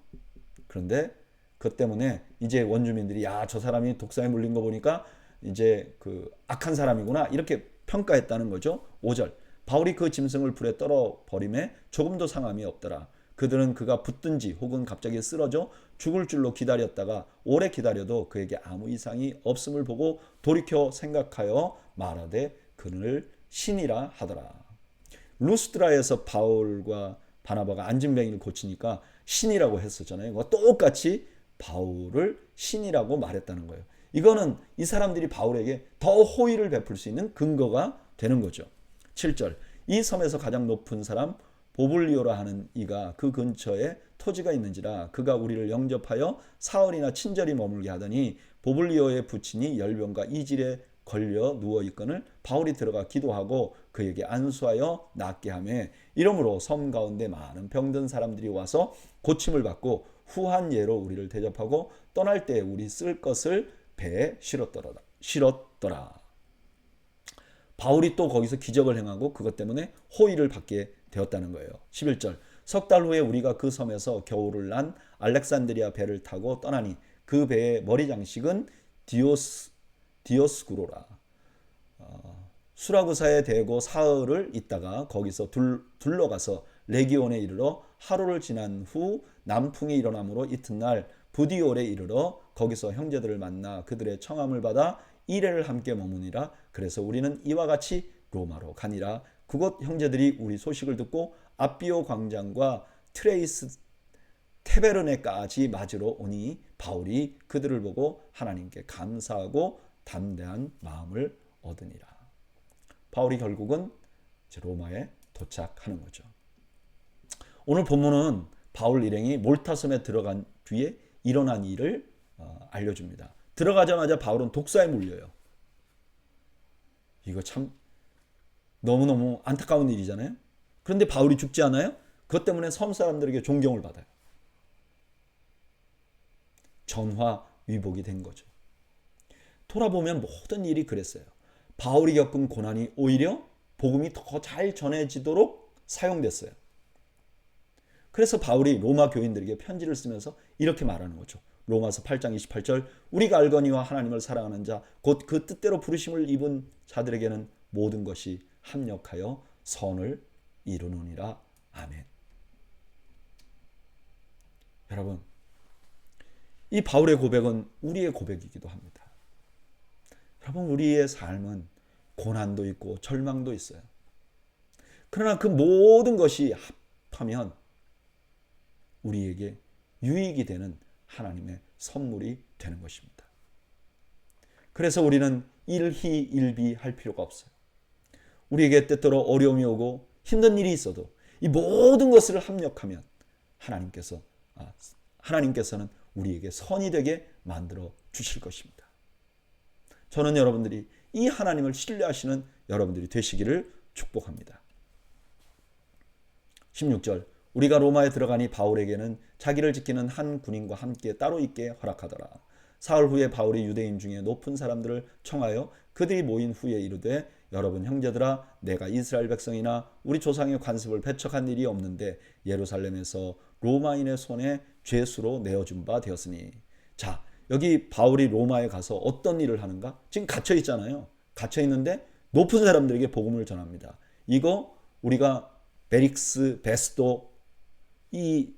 그런데 그 때문에 이제 원주민들이 저 사람이 독사에 물린 거 보니까 이제 그 악한 사람이구나 이렇게 평가했다는 거죠. 5절 바울이 그 짐승을 불에 떨어 버림에 조금도 상함이 없더라. 그들은 그가 붙든지 혹은 갑자기 쓰러져 죽을 줄로 기다렸다가 오래 기다려도 그에게 아무 이상이 없음을 보고 돌이켜 생각하여 말하되 그를 신이라 하더라. 루스드라에서 바울과 바나바가 안진뱅이를 고치니까 신이라고 했었잖아요. 똑같이 바울을 신이라고 말했다는 거예요. 이거는 이 사람들이 바울에게 더 호의를 베풀 수 있는 근거가 되는 거죠. 7절 이 섬에서 가장 높은 사람 보블리오라 하는 이가 그 근처에 토지가 있는지라. 그가 우리를 영접하여 사흘이나 친절히 머물게 하더니 보블리오의 부친이 열병과 이질에 걸려 누워 있거늘 바울이 들어가 기도하고 그에게 안수하여 낫게 하며 이러므로 섬 가운데 많은 병든 사람들이 와서 고침을 받고 후한 예로 우리를 대접하고 떠날 때 우리 쓸 것을 배에 실었더라. 바울이 또 거기서 기적을 행하고 그것 때문에 호의를 받게 되었다는 거예요. 11절 석 달 후에 우리가 그 섬에서 겨울을 난 알렉산드리아 배를 타고 떠나니 그 배의 머리 장식은 디오스구로라. 수라구사에 대고 사흘을 있다가 거기서 둘러가서 레기온에 이르러 하루를 지난 후 남풍이 일어나므로 이튿날 부디올에 이르러 거기서 형제들을 만나 그들의 청함을 받아 이래를 함께 머무니라. 그래서 우리는 이와 같이 로마로 가니라. 그곳 형제들이 우리 소식을 듣고 아비오 광장과 트레이스 테베르네까지 맞으러 오니 바울이 그들을 보고 하나님께 감사하고 담대한 마음을 얻으니라. 바울이 결국은 로마에 도착하는 거죠. 오늘 본문은 바울 일행이 몰타섬에 들어간 뒤에 일어난 일을 알려줍니다. 들어가자마자 바울은 독사에 물려요. 이거 참 너무너무 안타까운 일이잖아요. 그런데 바울이 죽지 않아요? 그것 때문에 섬 사람들에게 존경을 받아요. 전화위복이 된 거죠. 돌아보면 모든 일이 그랬어요. 바울이 겪은 고난이 오히려 복음이 더 잘 전해지도록 사용됐어요. 그래서 바울이 로마 교인들에게 편지를 쓰면서 이렇게 말하는 거죠. 로마서 8장 28절 우리가 알거니와 하나님을 사랑하는 자 곧 그 뜻대로 부르심을 입은 자들에게는 모든 것이 합력하여 선을 이루느니라. 아멘. 여러분, 이 바울의 고백은 우리의 고백이기도 합니다. 여러분, 우리의 삶은 고난도 있고 절망도 있어요. 그러나 그 모든 것이 합하면 우리에게 유익이 되는 하나님의 선물이 되는 것입니다. 그래서 우리는 일희일비할 필요가 없어요. 우리에게 때때로 어려움이 오고 힘든 일이 있어도 이 모든 것을 합력하면 하나님께서는 우리에게 선이 되게 만들어 주실 것입니다. 저는 여러분들이 이 하나님을 신뢰하시는 여러분들이 되시기를 축복합니다. 16절 우리가 로마에 들어가니 바울에게는 자기를 지키는 한 군인과 함께 따로 있게 허락하더라. 사흘 후에 바울이 유대인 중에 높은 사람들을 청하여 그들이 모인 후에 이르되 여러분 형제들아 내가 이스라엘 백성이나 우리 조상의 관습을 배척한 일이 없는데 예루살렘에서 로마인의 손에 죄수로 내어준 바 되었으니. 자, 여기 바울이 로마에 가서 어떤 일을 하는가? 지금 갇혀 있잖아요. 갇혀 있는데 높은 사람들에게 복음을 전합니다. 이거 우리가 베릭스 베스도 이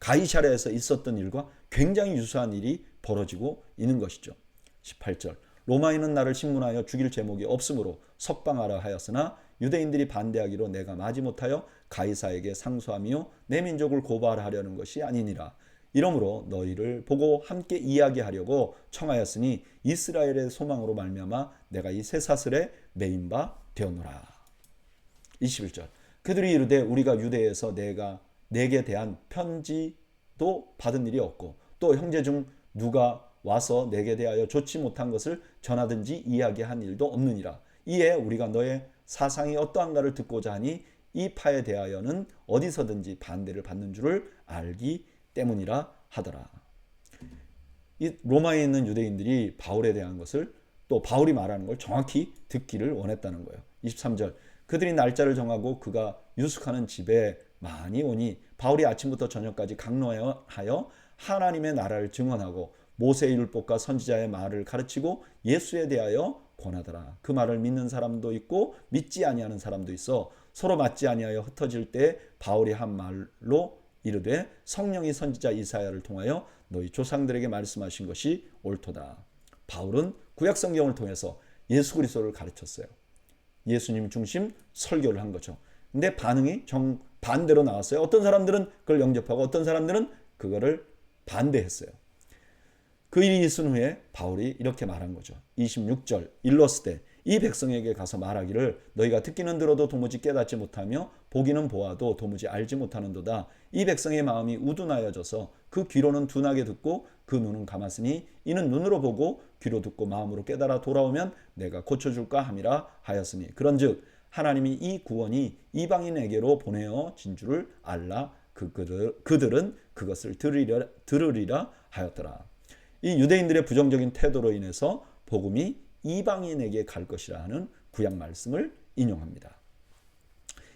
가이사랴에서 있었던 일과 굉장히 유사한 일이 벌어지고 있는 것이죠. 18절 로마인은 나를 신문하여 죽일 제목이 없으므로 석방하라 하였으나 유대인들이 반대하기로 내가 마지못하여 가이사에게 상소하며 내 민족을 고발하려는 것이 아니니라. 이러므로 너희를 보고 함께 이야기하려고 청하였으니 이스라엘의 소망으로 말미암아 내가 이 쇠사슬에 매인 바 되었노라. 21절 그들이 이르되 우리가 유대에서 내게 대한 편지도 받은 일이 없고 또 형제 중 누가 와서 내게 대하여 좋지 못한 것을 전하든지 이야기한 일도 없느니라. 이에 우리가 너의 사상이 어떠한가를 듣고자 하니 이 파에 대하여는 어디서든지 반대를 받는 줄을 알기 때문이라 하더라. 이 로마에 있는 유대인들이 바울에 대한 것을 또 바울이 말하는 걸 정확히 듣기를 원했다는 거예요. 23절 그들이 날짜를 정하고 그가 유숙하는 집에 많이 오니 바울이 아침부터 저녁까지 강론하여 하나님의 나라를 증언하고 모세의 율법과 선지자의 말을 가르치고 예수에 대하여 권하더라. 그 말을 믿는 사람도 있고 믿지 아니하는 사람도 있어 서로 맞지 아니하여 흩어질 때 바울이 한 말로 이르되 성령이 선지자 이사야를 통하여 너희 조상들에게 말씀하신 것이 옳도다. 바울은 구약 성경을 통해서 예수 그리스도를 가르쳤어요. 예수님 중심 설교를 한 거죠. 근데 반응이 정반대로 나왔어요. 어떤 사람들은 그걸 영접하고 어떤 사람들은 그거를 반대했어요. 그 일이 있은 후에 바울이 이렇게 말한 거죠. 26절 일렀을 때 이 백성에게 가서 말하기를 너희가 듣기는 들어도 도무지 깨닫지 못하며 보기는 보아도 도무지 알지 못하는도다. 이 백성의 마음이 우둔하여져서 그 귀로는 둔하게 듣고 그 눈은 감았으니 이는 눈으로 보고 귀로 듣고 마음으로 깨달아 돌아오면 내가 고쳐줄까 함이라 하였으니 그런즉 하나님이 이 구원이 이방인에게로 보내어진 줄을 알라. 그들은 그것을 들으리라 하였더라. 이 유대인들의 부정적인 태도로 인해서 복음이 이방인에게 갈 것이라 하는 구약 말씀을 인용합니다.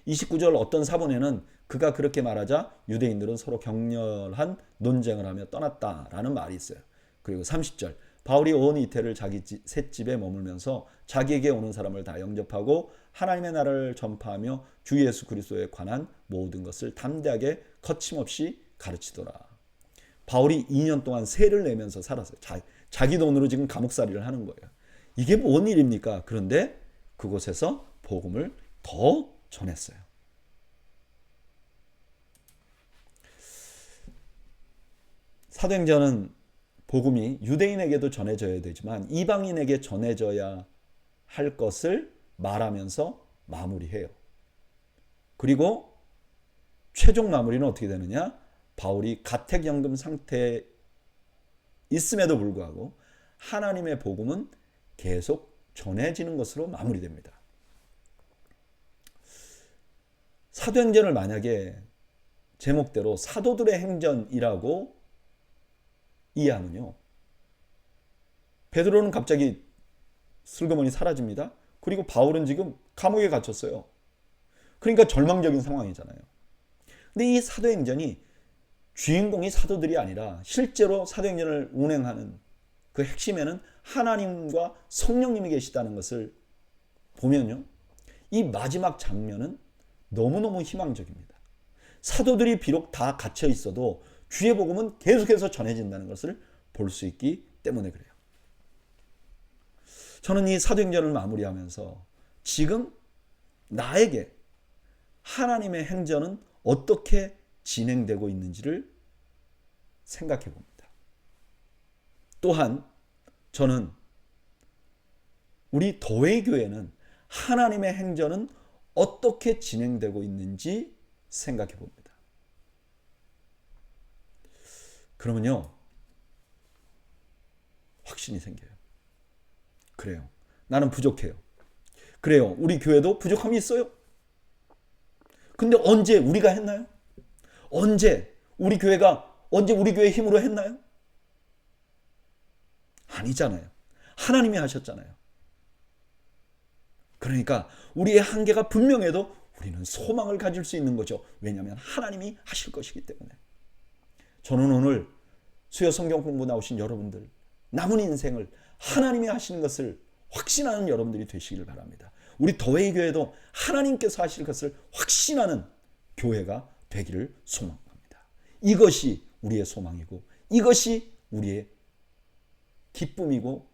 29절 어떤 사본에는 그가 그렇게 말하자 유대인들은 서로 격렬한 논쟁을 하며 떠났다라는 말이 있어요. 그리고 30절 바울이 온 이태를 자기 셋집에 머물면서 자기에게 오는 사람을 다 영접하고 하나님의 나라를 전파하며 주 예수 그리스도에 관한 모든 것을 담대하게 거침없이 가르치더라. 바울이 2년 동안 세를 내면서 살았어요. 자기 돈으로 지금 감옥살이를 하는 거예요. 이게 뭔 일입니까? 그런데 그곳에서 복음을 더 전했어요. 사도행전은 복음이 유대인에게도 전해져야 되지만 이방인에게 전해져야 할 것을 말하면서 마무리해요. 그리고 최종 마무리는 어떻게 되느냐? 바울이 가택연금 상태에 있음에도 불구하고 하나님의 복음은 계속 전해지는 것으로 마무리됩니다. 사도행전을 만약에 제목대로 사도들의 행전이라고 이해하면요, 베드로는 갑자기 슬그머니 사라집니다. 그리고 바울은 지금 감옥에 갇혔어요. 그러니까 절망적인 상황이잖아요. 근데 이 사도행전이 주인공이 사도들이 아니라 실제로 사도행전을 운행하는 그 핵심에는 하나님과 성령님이 계시다는 것을 보면요, 이 마지막 장면은 너무너무 희망적입니다. 사도들이 비록 다 갇혀 있어도 주의 복음은 계속해서 전해진다는 것을 볼 수 있기 때문에 그래요. 저는 이 사도행전을 마무리하면서 지금 나에게 하나님의 행전은 어떻게 진행되고 있는지를 생각해 봅니다. 또한 저는 우리 더웨이교회는 하나님의 행전은 어떻게 진행되고 있는지 생각해 봅니다. 그러면요, 확신이 생겨요. 그래요. 나는 부족해요. 그래요. 우리 교회도 부족함이 있어요. 근데 언제 우리가 했나요? 언제 우리 교회 힘으로 했나요? 아니잖아요. 하나님이 하셨잖아요. 그러니까 우리의 한계가 분명해도 우리는 소망을 가질 수 있는 거죠. 왜냐하면 하나님이 하실 것이기 때문에. 저는 오늘 수요 성경 공부 나오신 여러분들, 남은 인생을 하나님이 하시는 것을 확신하는 여러분들이 되시기를 바랍니다. 우리 더웨이 교회도 하나님께서 하실 것을 확신하는 교회가 되기를 소망합니다. 이것이 우리의 소망이고 이것이 우리의 기쁨이고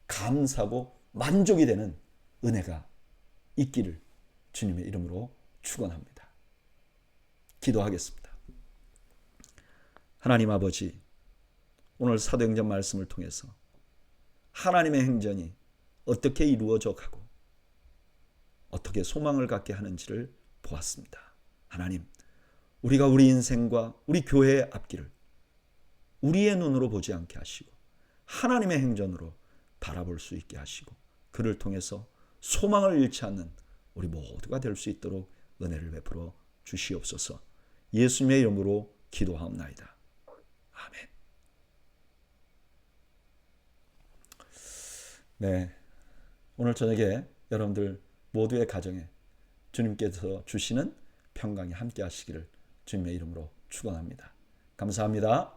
감사고 만족이 되는 은혜가 있기를 주님의 이름으로 축원합니다. 기도하겠습니다. 하나님 아버지, 오늘 사도행전 말씀을 통해서 하나님의 행전이 어떻게 이루어져 가고 어떻게 소망을 갖게 하는지를 보았습니다. 하나님, 우리가 우리 인생과 우리 교회의 앞길을 우리의 눈으로 보지 않게 하시고 하나님의 행전으로 바라볼 수 있게 하시고 그를 통해서 소망을 잃지 않는 우리 모두가 될 수 있도록 은혜를 베풀어 주시옵소서. 예수님의 이름으로 기도하옵나이다. 아멘. 네, 오늘 저녁에 여러분들 모두의 가정에 주님께서 주시는 평강이 함께 하시기를 주님의 이름으로 축원합니다. 감사합니다.